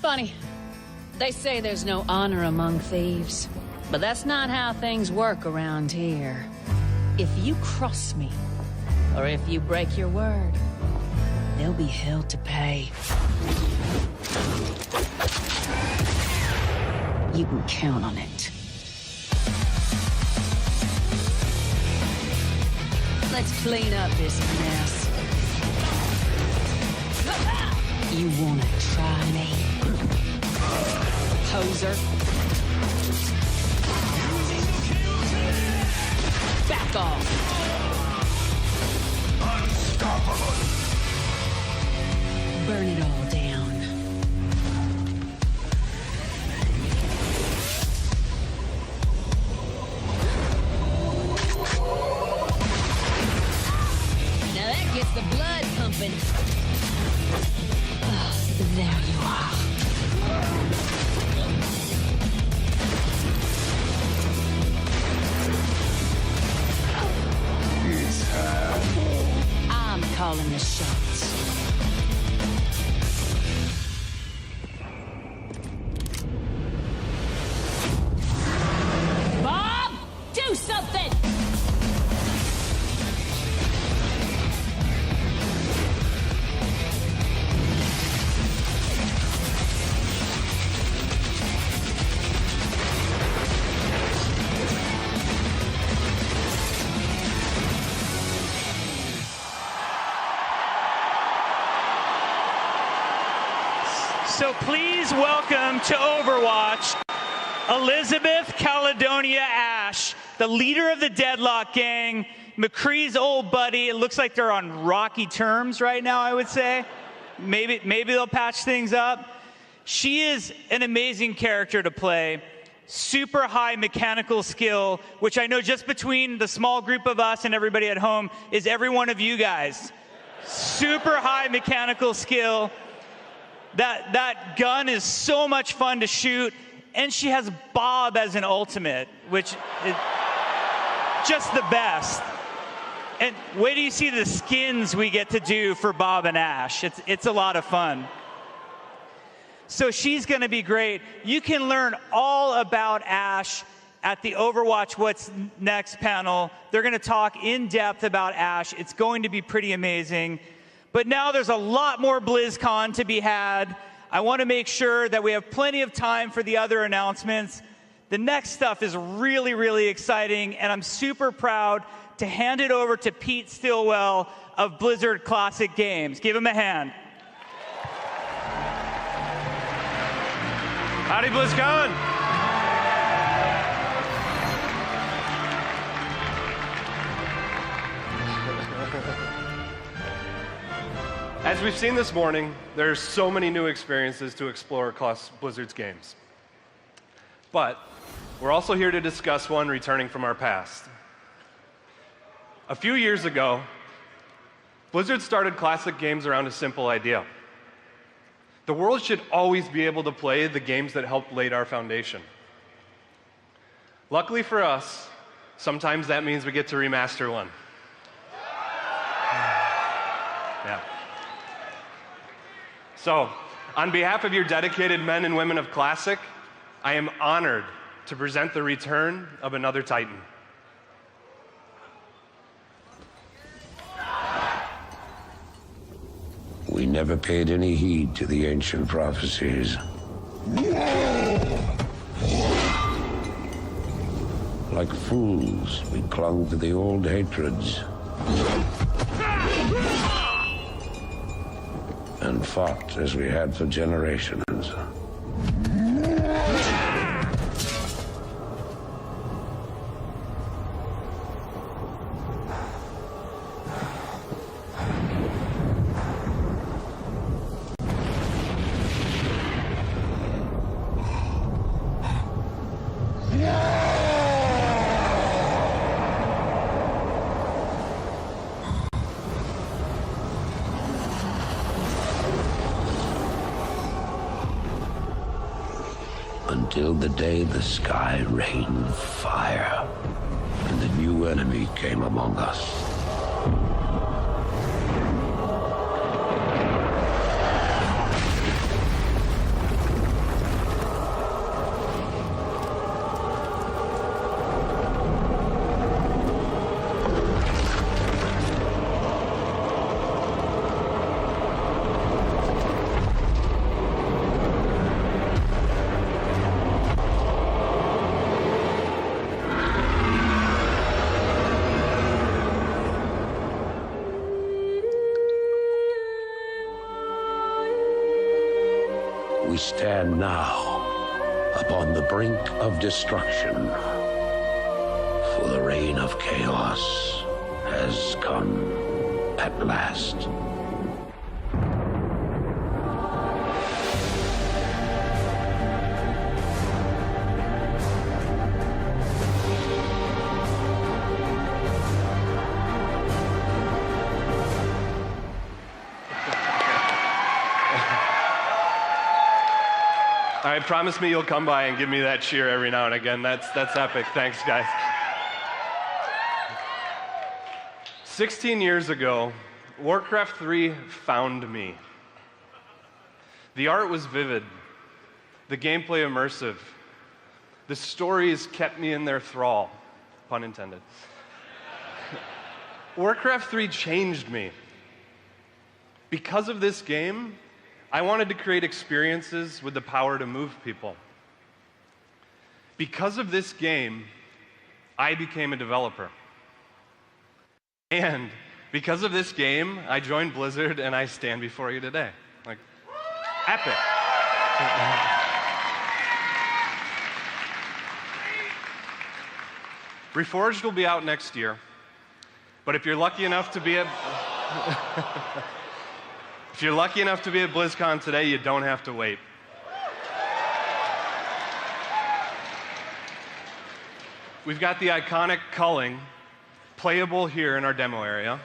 Funny. They say there's no honor among thieves. But that's not how things work around here. If you cross me, or if you break your word, there'll be hell to pay. You can count on it. Let's clean up this mess. You wanna try me? Poser. Back off. Unstoppable. Burn it all down. Now that gets the blood pumping. There you are. I'm calling the shots. Bob, do something! So please welcome to Overwatch, Elizabeth Caledonia Ash, the leader of the Deadlock Gang, McCree's old buddy. It looks like they're on rocky terms right now, I would say. Maybe they'll patch things up. She is an amazing character to play. Super high mechanical skill, which I know just between the small group of us and everybody at home is every one of you guys. Super high mechanical skill. That gun is so much fun to shoot, and she has Bob as an ultimate, which is just the best. And wait till you see the skins we get to do for Bob and Ash. It's a lot of fun. So she's going to be great. You can learn all about Ash at the Overwatch What's Next panel. They're going to talk in depth about Ash. It's going to be pretty amazing. But now there's a lot more BlizzCon to be had. I want to make sure that we have plenty of time for the other announcements. The next stuff is really, really exciting, and I'm super proud to hand it over to Pete Stillwell of Blizzard Classic Games. Give him a hand. Howdy, BlizzCon! As we've seen this morning, there's so many new experiences to explore across Blizzard's games. But we're also here to discuss one returning from our past. A few years ago, Blizzard started classic games around a simple idea. The world should always be able to play the games that helped lay our foundation. Luckily for us, sometimes that means we get to remaster one. Yeah. So, on behalf of your dedicated men and women of Classic, I am honored to present the return of another Titan. We never paid any heed to the ancient prophecies. Like fools, we clung to the old hatreds. And fought as we had for generations. Until the day the sky rained fire, and a new enemy came among us. stand now upon the brink of destruction. For the reign of chaos has come at last. All right, promise me you'll come by and give me that cheer every now and again. That's epic. Thanks, guys. 16 years ago, Warcraft 3 found me. The art was vivid, the gameplay immersive, the stories kept me in their thrall, pun intended. Warcraft 3 changed me. Because of this game, I wanted to create experiences with the power to move people. Because of this game, I became a developer. And because of this game, I joined Blizzard and I stand before you today. Like, epic. Reforged will be out next year, but if you're lucky enough to be at if you're lucky enough to be at BlizzCon today, you don't have to wait. We've got the iconic culling playable here in our demo area.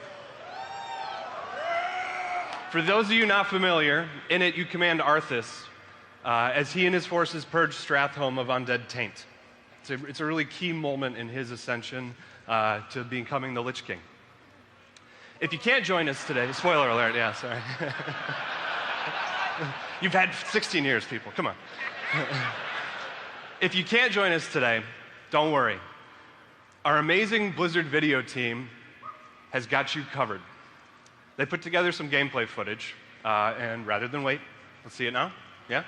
For those of you not familiar, in it you command Arthas as he and his forces purge Stratholme of undead taint. It's a really key moment in his ascension to becoming the Lich King. If you can't join us today, spoiler alert, yeah, sorry. You've had 16 years, people, come on. If you can't join us today, don't worry. Our amazing Blizzard video team has got you covered. They put together some gameplay footage, and rather than wait, let's see it now, yeah?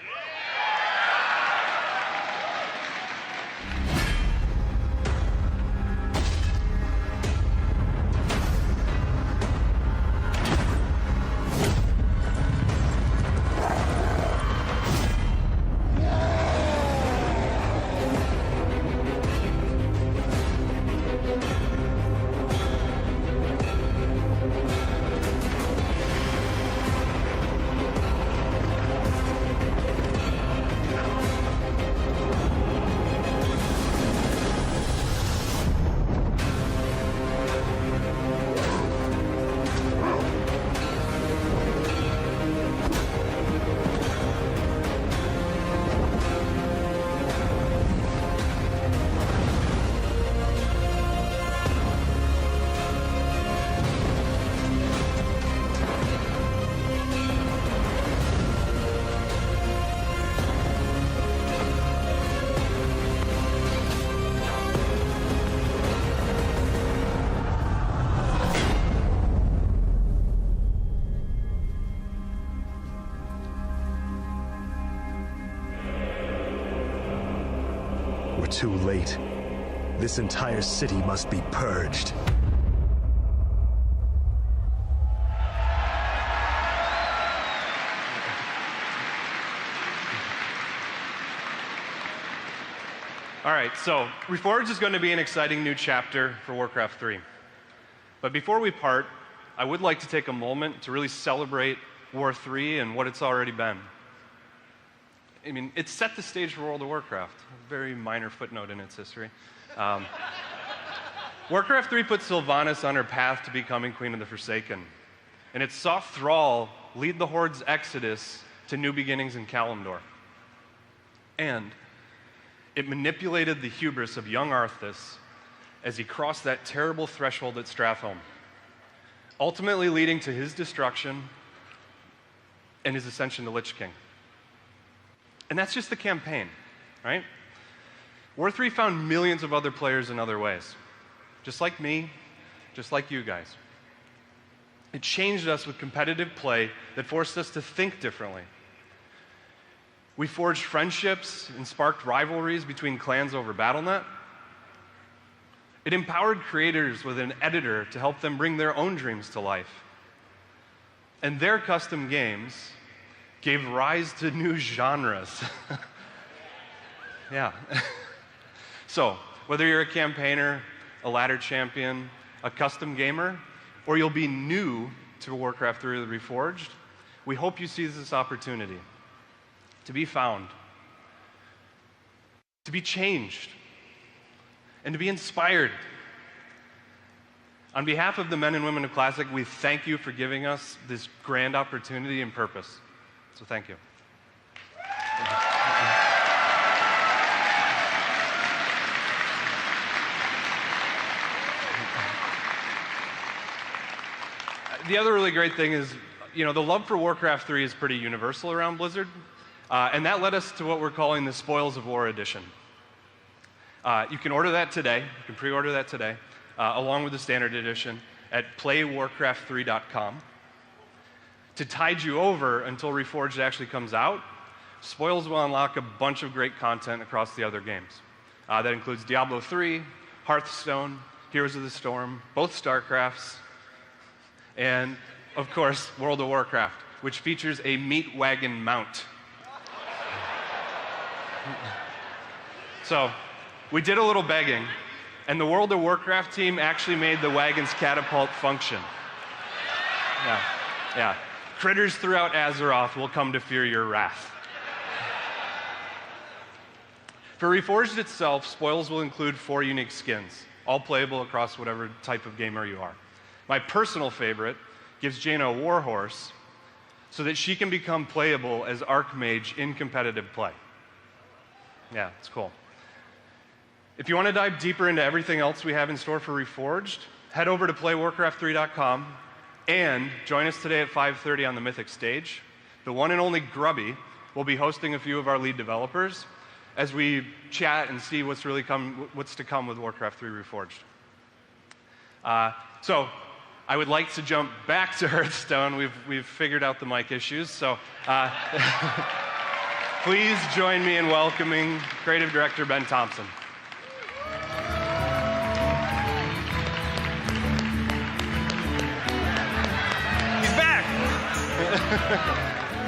Too late. This entire city must be purged. All right, so Reforged is going to be an exciting new chapter for Warcraft 3. But before we part, I would like to take a moment to really celebrate War 3 and what it's already been. I mean, it set the stage for World of Warcraft, a very minor footnote in its history. Warcraft 3 put Sylvanas on her path to becoming Queen of the Forsaken, and it saw Thrall lead the Horde's exodus to new beginnings in Kalimdor. And it manipulated the hubris of young Arthas as he crossed that terrible threshold at Stratholme, ultimately leading to his destruction and his ascension to Lich King. And that's just the campaign, right? War 3 found millions of other players in other ways. Just like me, just like you guys. It changed us with competitive play that forced us to think differently. We forged friendships and sparked rivalries between clans over Battle.net. It empowered creators with an editor to help them bring their own dreams to life. And their custom games gave rise to new genres. Yeah. So, whether you're a campaigner, a ladder champion, a custom gamer, or you'll be new to Warcraft 3 Reforged, we hope you seize this opportunity to be found, to be changed, and to be inspired. On behalf of the men and women of Classic, we thank you for giving us this grand opportunity and purpose. So thank you. The other really great thing is, the love for Warcraft 3 is pretty universal around Blizzard, and that led us to what we're calling the Spoils of War Edition. You can order that today. You can pre-order that today, along with the Standard Edition at playwarcraft3.com. To tide you over until Reforged actually comes out, Spoils will unlock a bunch of great content across the other games. That includes Diablo 3, Hearthstone, Heroes of the Storm, both StarCrafts, and, of course, World of Warcraft, which features a meat wagon mount. So, we did a little begging, and the World of Warcraft team actually made the wagon's catapult function. Yeah. Critters throughout Azeroth will come to fear your wrath. For Reforged itself, Spoils will include 4 unique skins, all playable across whatever type of gamer you are. My personal favorite gives Jaina a warhorse so that she can become playable as Archmage in competitive play. Yeah, it's cool. If you want to dive deeper into everything else we have in store for Reforged, head over to playwarcraft3.com and join us today at 5:30 on the Mythic stage. The one and only Grubby will be hosting a few of our lead developers as we chat and see what's to come with Warcraft 3 Reforged. So I would like to jump back to Hearthstone. We've figured out the mic issues, so please join me in welcoming Creative Director Ben Thompson. He's back!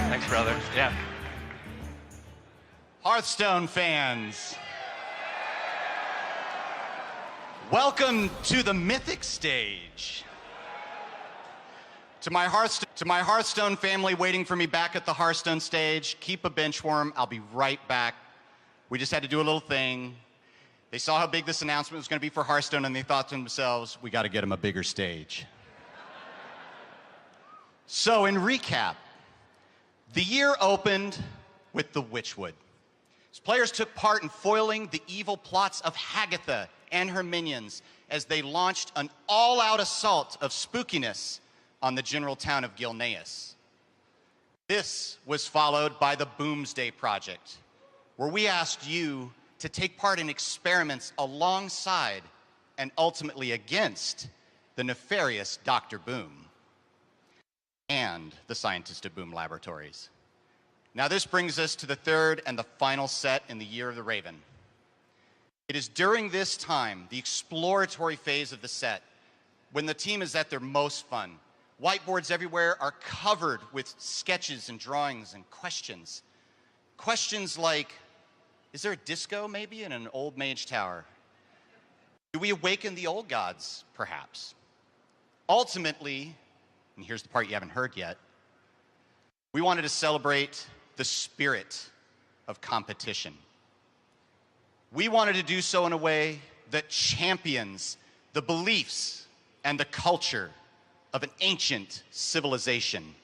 Thanks, brother. Yeah. Hearthstone fans, welcome to the Mythic stage. To my Hearthstone family waiting for me back at the Hearthstone stage, keep a bench warm. I'll be right back. We just had to do a little thing. They saw how big this announcement was going to be for Hearthstone, and they thought to themselves, we got to get them a bigger stage. So in recap, the year opened with the Witchwood. As players took part in foiling the evil plots of Hagatha and her minions as they launched an all-out assault of spookiness on the general town of Gilneas. This was followed by the Boomsday Project, where we asked you to take part in experiments alongside and ultimately against the nefarious Dr. Boom and the scientists at Boom Laboratories. Now this brings us to the third and the final set in the Year of the Raven. It is during this time, the exploratory phase of the set, when the team is at their most fun. Whiteboards everywhere are covered with sketches and drawings and questions. Questions like, is there a disco maybe in an old mage tower? Do we awaken the old gods, perhaps? Ultimately, and here's the part you haven't heard yet, we wanted to celebrate the spirit of competition. We wanted to do so in a way that champions the beliefs and the culture of an ancient civilization.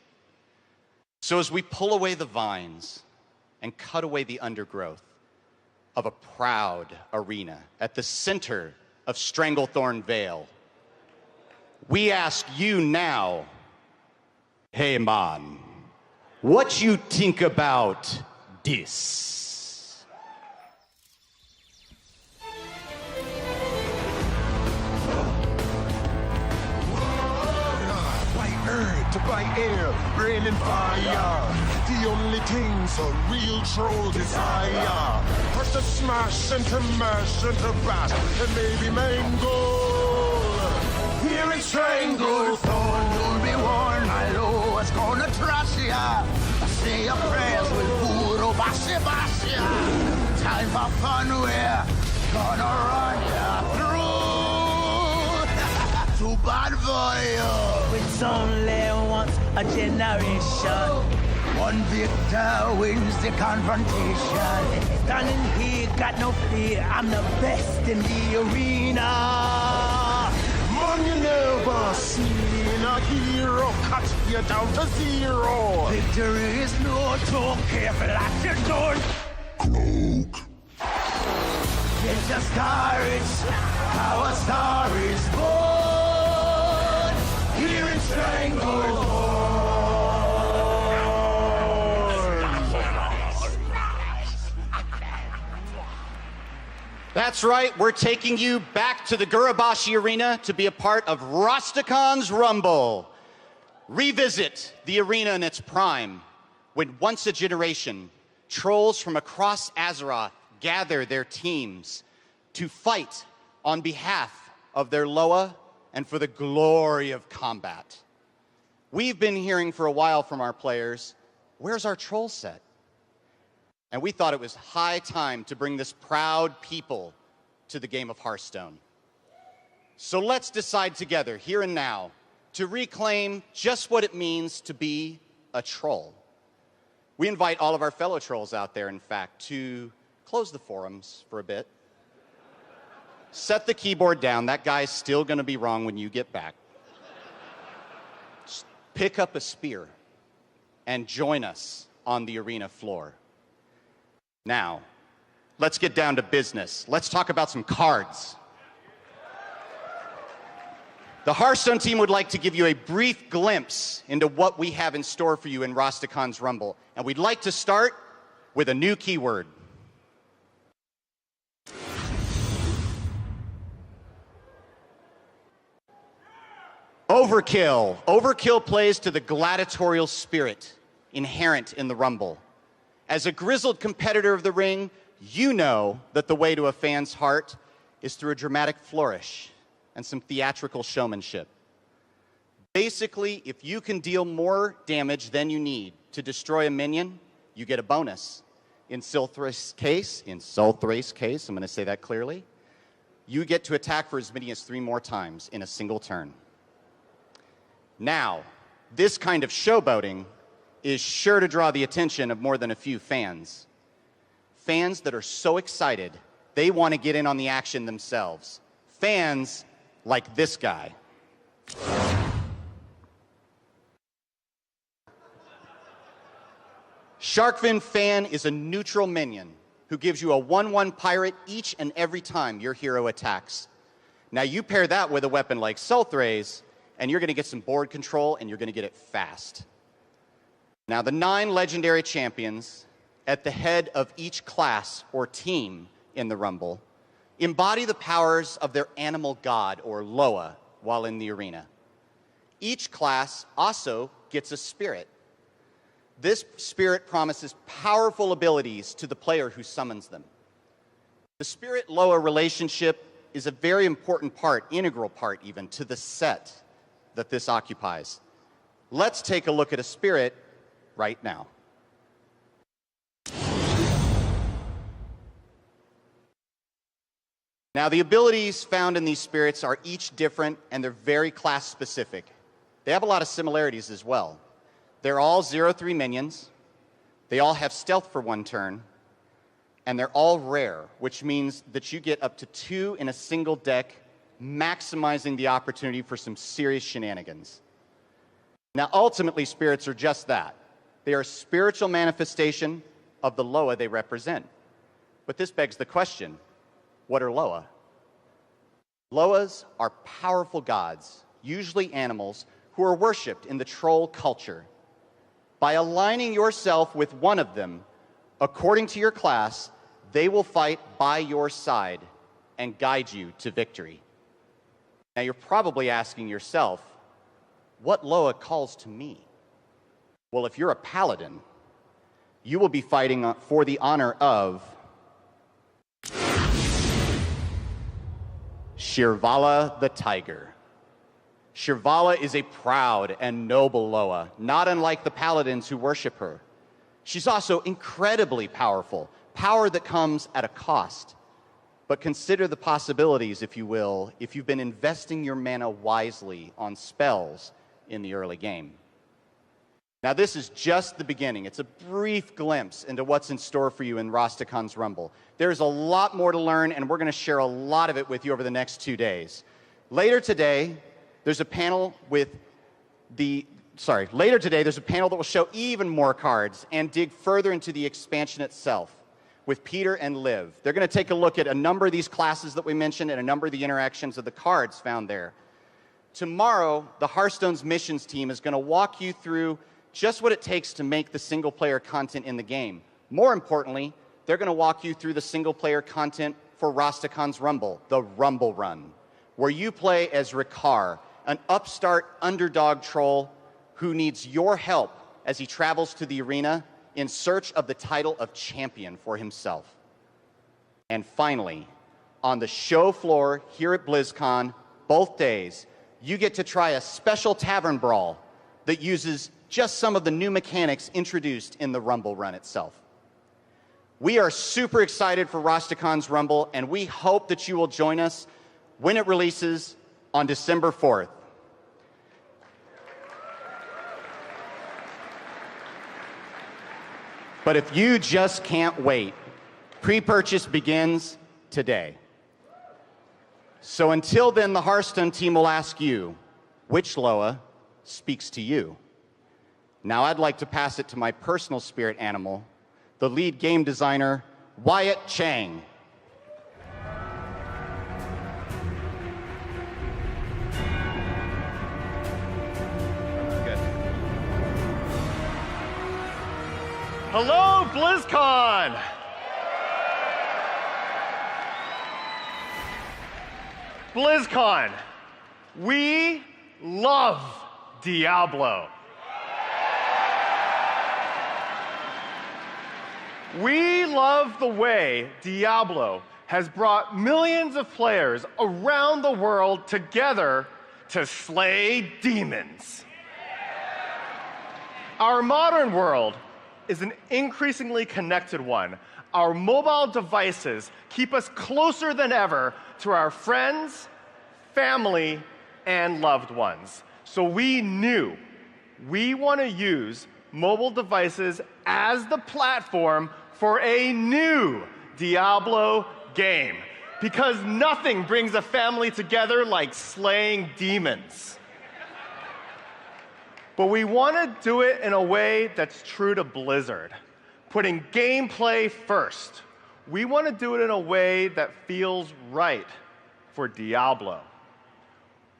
So as we pull away the vines and cut away the undergrowth of a proud arena at the center of Stranglethorn Vale, we ask you now, hey man, what you think about this? By air, rain and fire, the only things a real troll desire. First to smash and to mash and to bash and maybe mangle. Here in Stranglethorn, you'll be warned, my lord's gonna trash ya. say your prayers with voodoo, bashi bashi. Time for fun, we're gonna run ya through. Too bad for you. It's only once a generation. One victor wins the confrontation. Standing here, got no fear. I'm the best in the arena. Man, you never seen a hero cut you down to zero. Victory is no joke. Careful at your door. Cloak. Get your courage. Our star is born. Here in Stranglehold. That's right, we're taking you back to the Gurabashi Arena to be a part of Rastakon's Rumble. Revisit the arena in its prime, when once a generation, trolls from across Azeroth gather their teams to fight on behalf of their Loa and for the glory of combat. We've been hearing for a while from our players, where's our troll set? And we thought it was high time to bring this proud people to the game of Hearthstone. So let's decide together, here and now, to reclaim just what it means to be a troll. We invite all of our fellow trolls out there, in fact, to close the forums for a bit. Set the keyboard down. That guy's still going to be wrong when you get back. Just pick up a spear and join us on the arena floor. Now, let's get down to business. Let's talk about some cards. The Hearthstone team would like to give you a brief glimpse into what we have in store for you in Rastakon's Rumble. And we'd like to start with a new keyword. Overkill. Overkill plays to the gladiatorial spirit inherent in the Rumble. As a grizzled competitor of the ring, you know that the way to a fan's heart is through a dramatic flourish and some theatrical showmanship. Basically, if you can deal more damage than you need to destroy a minion, you get a bonus. In Sulthrace's case, I'm going to say that clearly, you get to attack for as many as 3 more times in a single turn. Now, this kind of showboating is sure to draw the attention of more than a few fans. Fans that are so excited, they want to get in on the action themselves. Fans like this guy. Sharkfin Fan is a neutral minion who gives you a 1/1 pirate each and every time your hero attacks. Now you pair that with a weapon like Sulthrace, and you're going to get some board control, and you're going to get it fast. Now, the 9 legendary champions at the head of each class or team in the Rumble embody the powers of their animal god, or Loa, while in the arena. Each class also gets a spirit. This spirit promises powerful abilities to the player who summons them. The spirit-Loa relationship is a very important part, integral part even, to the set that this occupies. Let's take a look at a spirit right now. Now, the abilities found in these spirits are each different, and they're very class-specific. They have a lot of similarities as well. They're all 0/3 minions. They all have stealth for 1 turn, and they're all rare, which means that you get up to 2 in a single deck, maximizing the opportunity for some serious shenanigans. Now, ultimately, spirits are just that. They are a spiritual manifestation of the Loa they represent. But this begs the question, what are Loa? Loas are powerful gods, usually animals, who are worshipped in the troll culture. By aligning yourself with one of them, according to your class, they will fight by your side and guide you to victory. Now, you're probably asking yourself, what Loa calls to me? Well, if you're a paladin, you will be fighting for the honor of Shirvala the Tiger. Shirvala is a proud and noble Loa, not unlike the paladins who worship her. She's also incredibly powerful, power that comes at a cost. But consider the possibilities, if you will, if you've been investing your mana wisely on spells in the early game. Now, this is just the beginning. It's a brief glimpse into what's in store for you in Rastakhan's Rumble. There's a lot more to learn, and we're going to share a lot of it with you over the next 2 days. Later today, there's a panel that will show even more cards and dig further into the expansion itself with Peter and Liv. They're going to take a look at a number of these classes that we mentioned and a number of the interactions of the cards found there. Tomorrow, the Hearthstone's missions team is going to walk you through just what it takes to make the single-player content in the game. More importantly, they're going to walk you through the single-player content for Rastakhan's Rumble, the Rumble Run, where you play as Rikar, an upstart underdog troll who needs your help as he travels to the arena in search of the title of champion for himself. And finally, on the show floor here at BlizzCon, both days, you get to try a special tavern brawl that uses just some of the new mechanics introduced in the Rumble Run itself. We are super excited for Rastakhan's Rumble, and we hope that you will join us when it releases on December 4th. But if you just can't wait, pre-purchase begins today. So until then, the Hearthstone team will ask you, which Loa speaks to you? Now I'd like to pass it to my personal spirit animal, the lead game designer, Wyatt Chang. Hello, BlizzCon! BlizzCon, we love Diablo. We love the way Diablo has brought millions of players around the world together to slay demons. Our modern world is an increasingly connected one. Our mobile devices keep us closer than ever to our friends, family, and loved ones. So we knew we want to use mobile devices as the platform for a new Diablo game, because nothing brings a family together like slaying demons. But we want to do it in a way that's true to Blizzard, putting gameplay first. We want to do it in a way that feels right for Diablo.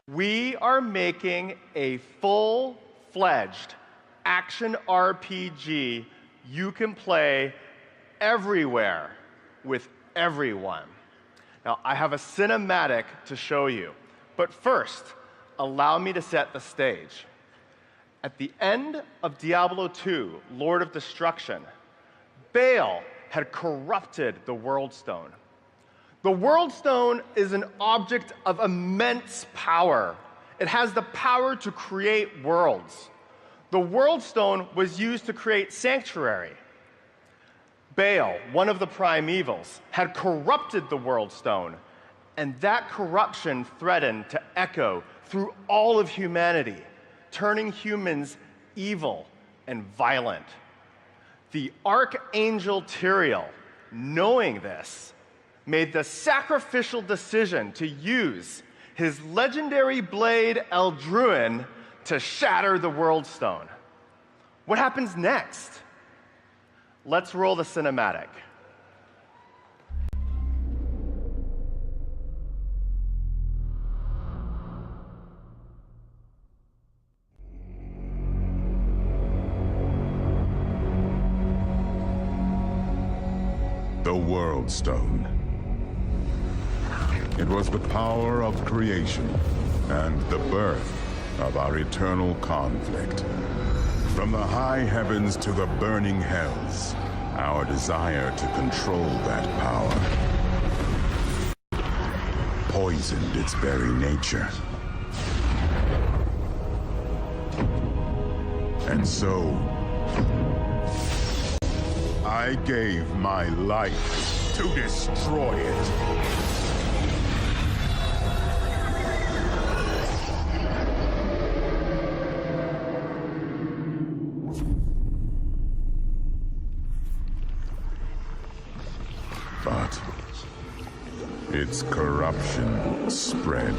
We are making a full-fledged action RPG you can play everywhere with everyone. Now, I have a cinematic to show you, but first, allow me to set the stage. At the end of Diablo 2, Lord of Destruction, Baal had corrupted the World Stone. The World Stone is an object of immense power. It has the power to create worlds. The World Stone was used to create Sanctuary. Baal, one of the primevals, had corrupted the World Stone, and that corruption threatened to echo through all of humanity, turning humans evil and violent. The Archangel Tyrael, knowing this, made the sacrificial decision to use his legendary blade Eldruin to shatter the World Stone. What happens next? Let's roll the cinematic. The World Stone. It was the power of creation and the birth of our eternal conflict. From the high heavens to the burning hells, our desire to control that power poisoned its very nature. And so, I gave my life to destroy it. But its corruption spread.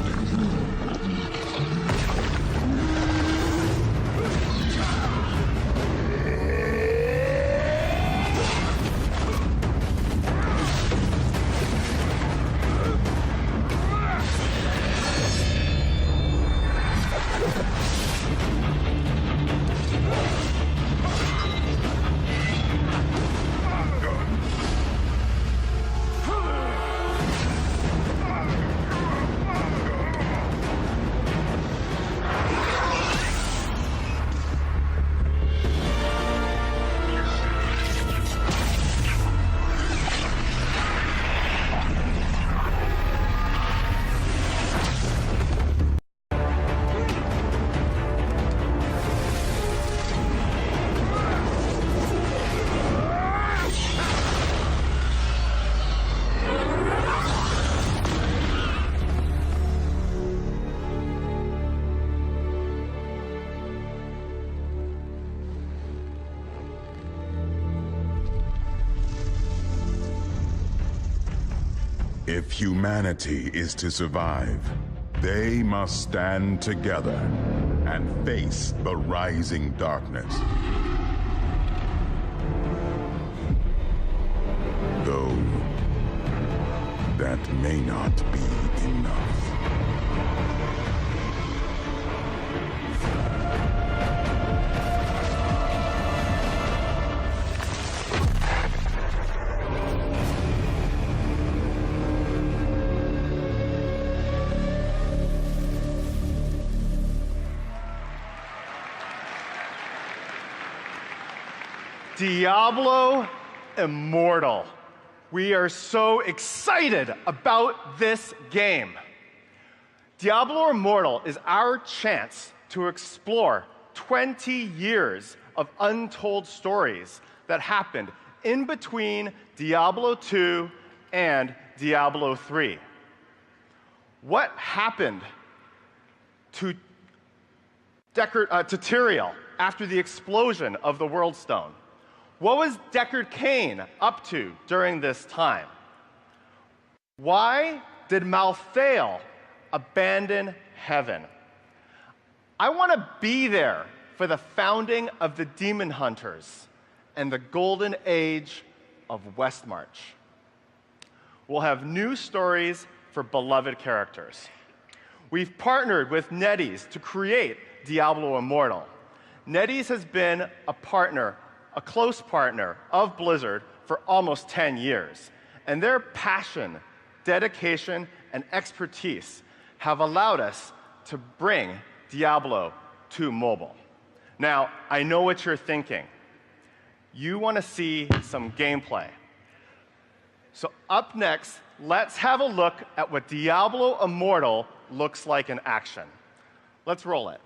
If humanity is to survive, they must stand together and face the rising darkness. Though that may not be enough. Diablo Immortal. We are so excited about this game. Diablo Immortal is our chance to explore 20 years of untold stories that happened in between Diablo 2 and Diablo 3. What happened to Tyrael after the explosion of the World Stone? What was Deckard Cain up to during this time? Why did Malthael abandon heaven? I want to be there for the founding of the Demon Hunters and the golden age of Westmarch. We'll have new stories for beloved characters. We've partnered with NetEase to create Diablo Immortal. NetEase has been a close partner of Blizzard for almost 10 years, and their passion, dedication, and expertise have allowed us to bring Diablo to mobile. Now, I know what you're thinking. You want to see some gameplay. So up next, let's have a look at what Diablo Immortal looks like in action. Let's roll it.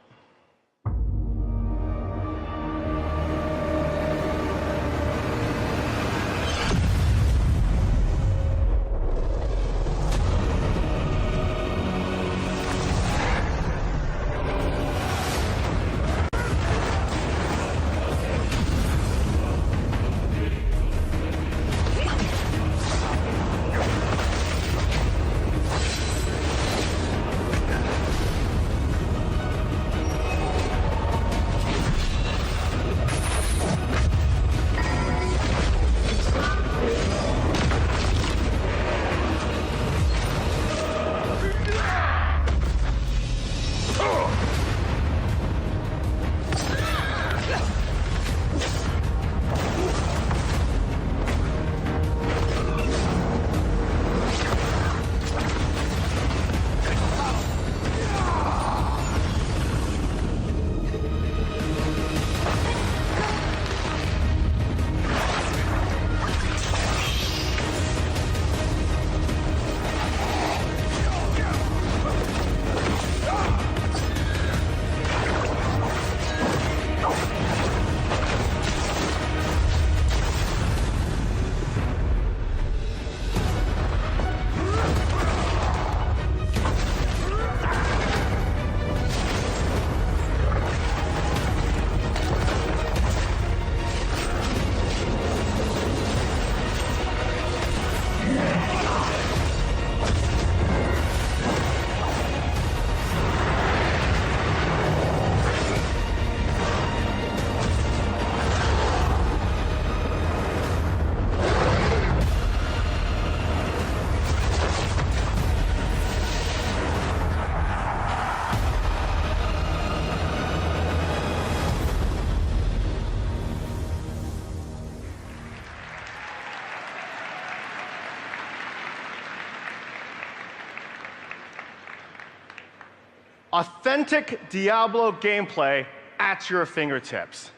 authentic Diablo gameplay at your fingertips.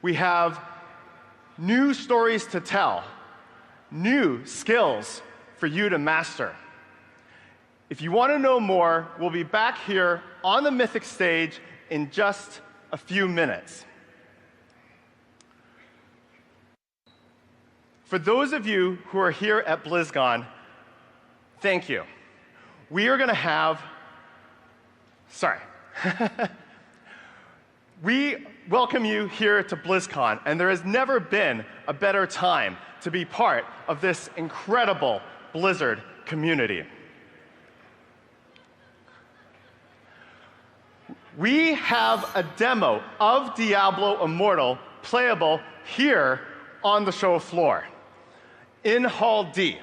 We have new stories to tell, new skills for you to master. If you want to know more, we'll be back here on the Mythic stage in just a few minutes. For those of you who are here at Blizzcon, thank you. We are going to have, we welcome you here to Blizzcon, and there has never been a better time to be part of this incredible Blizzard community. We have a demo of Diablo Immortal playable here on the show floor in Hall D.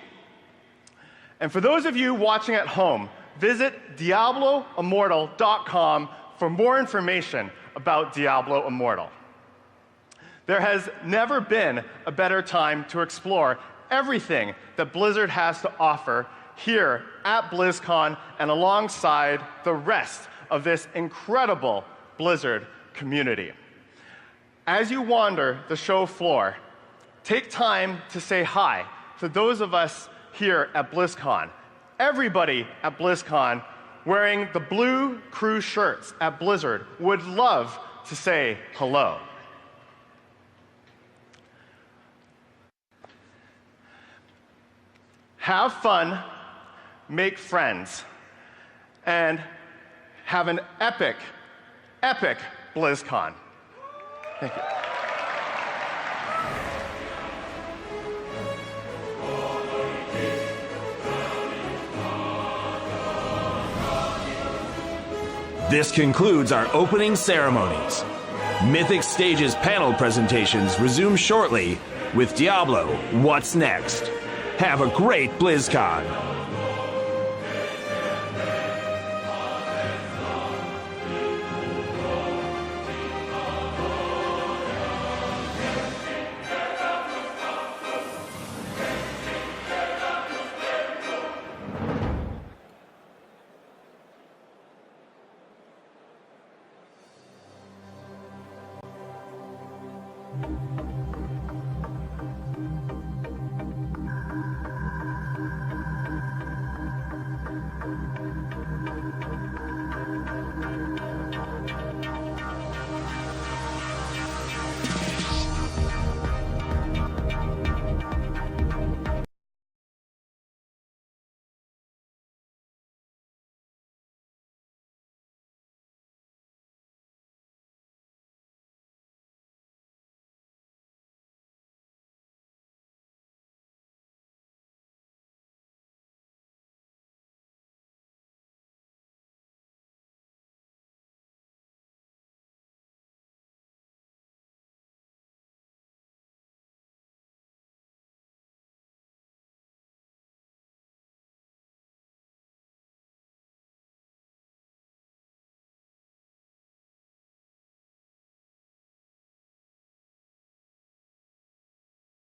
And for those of you watching at home, visit DiabloImmortal.com for more information about Diablo Immortal. There has never been a better time to explore everything that Blizzard has to offer here at BlizzCon and alongside the rest of this incredible Blizzard community. As you wander the show floor, take time to say hi to those of us here at BlizzCon. Everybody at BlizzCon wearing the blue crew shirts at Blizzard would love to say hello. Have fun, make friends, and have an epic, epic BlizzCon. Thank you. This concludes our opening ceremonies. Mythic Stage's panel presentations resume shortly with Diablo, What's Next? Have a great BlizzCon!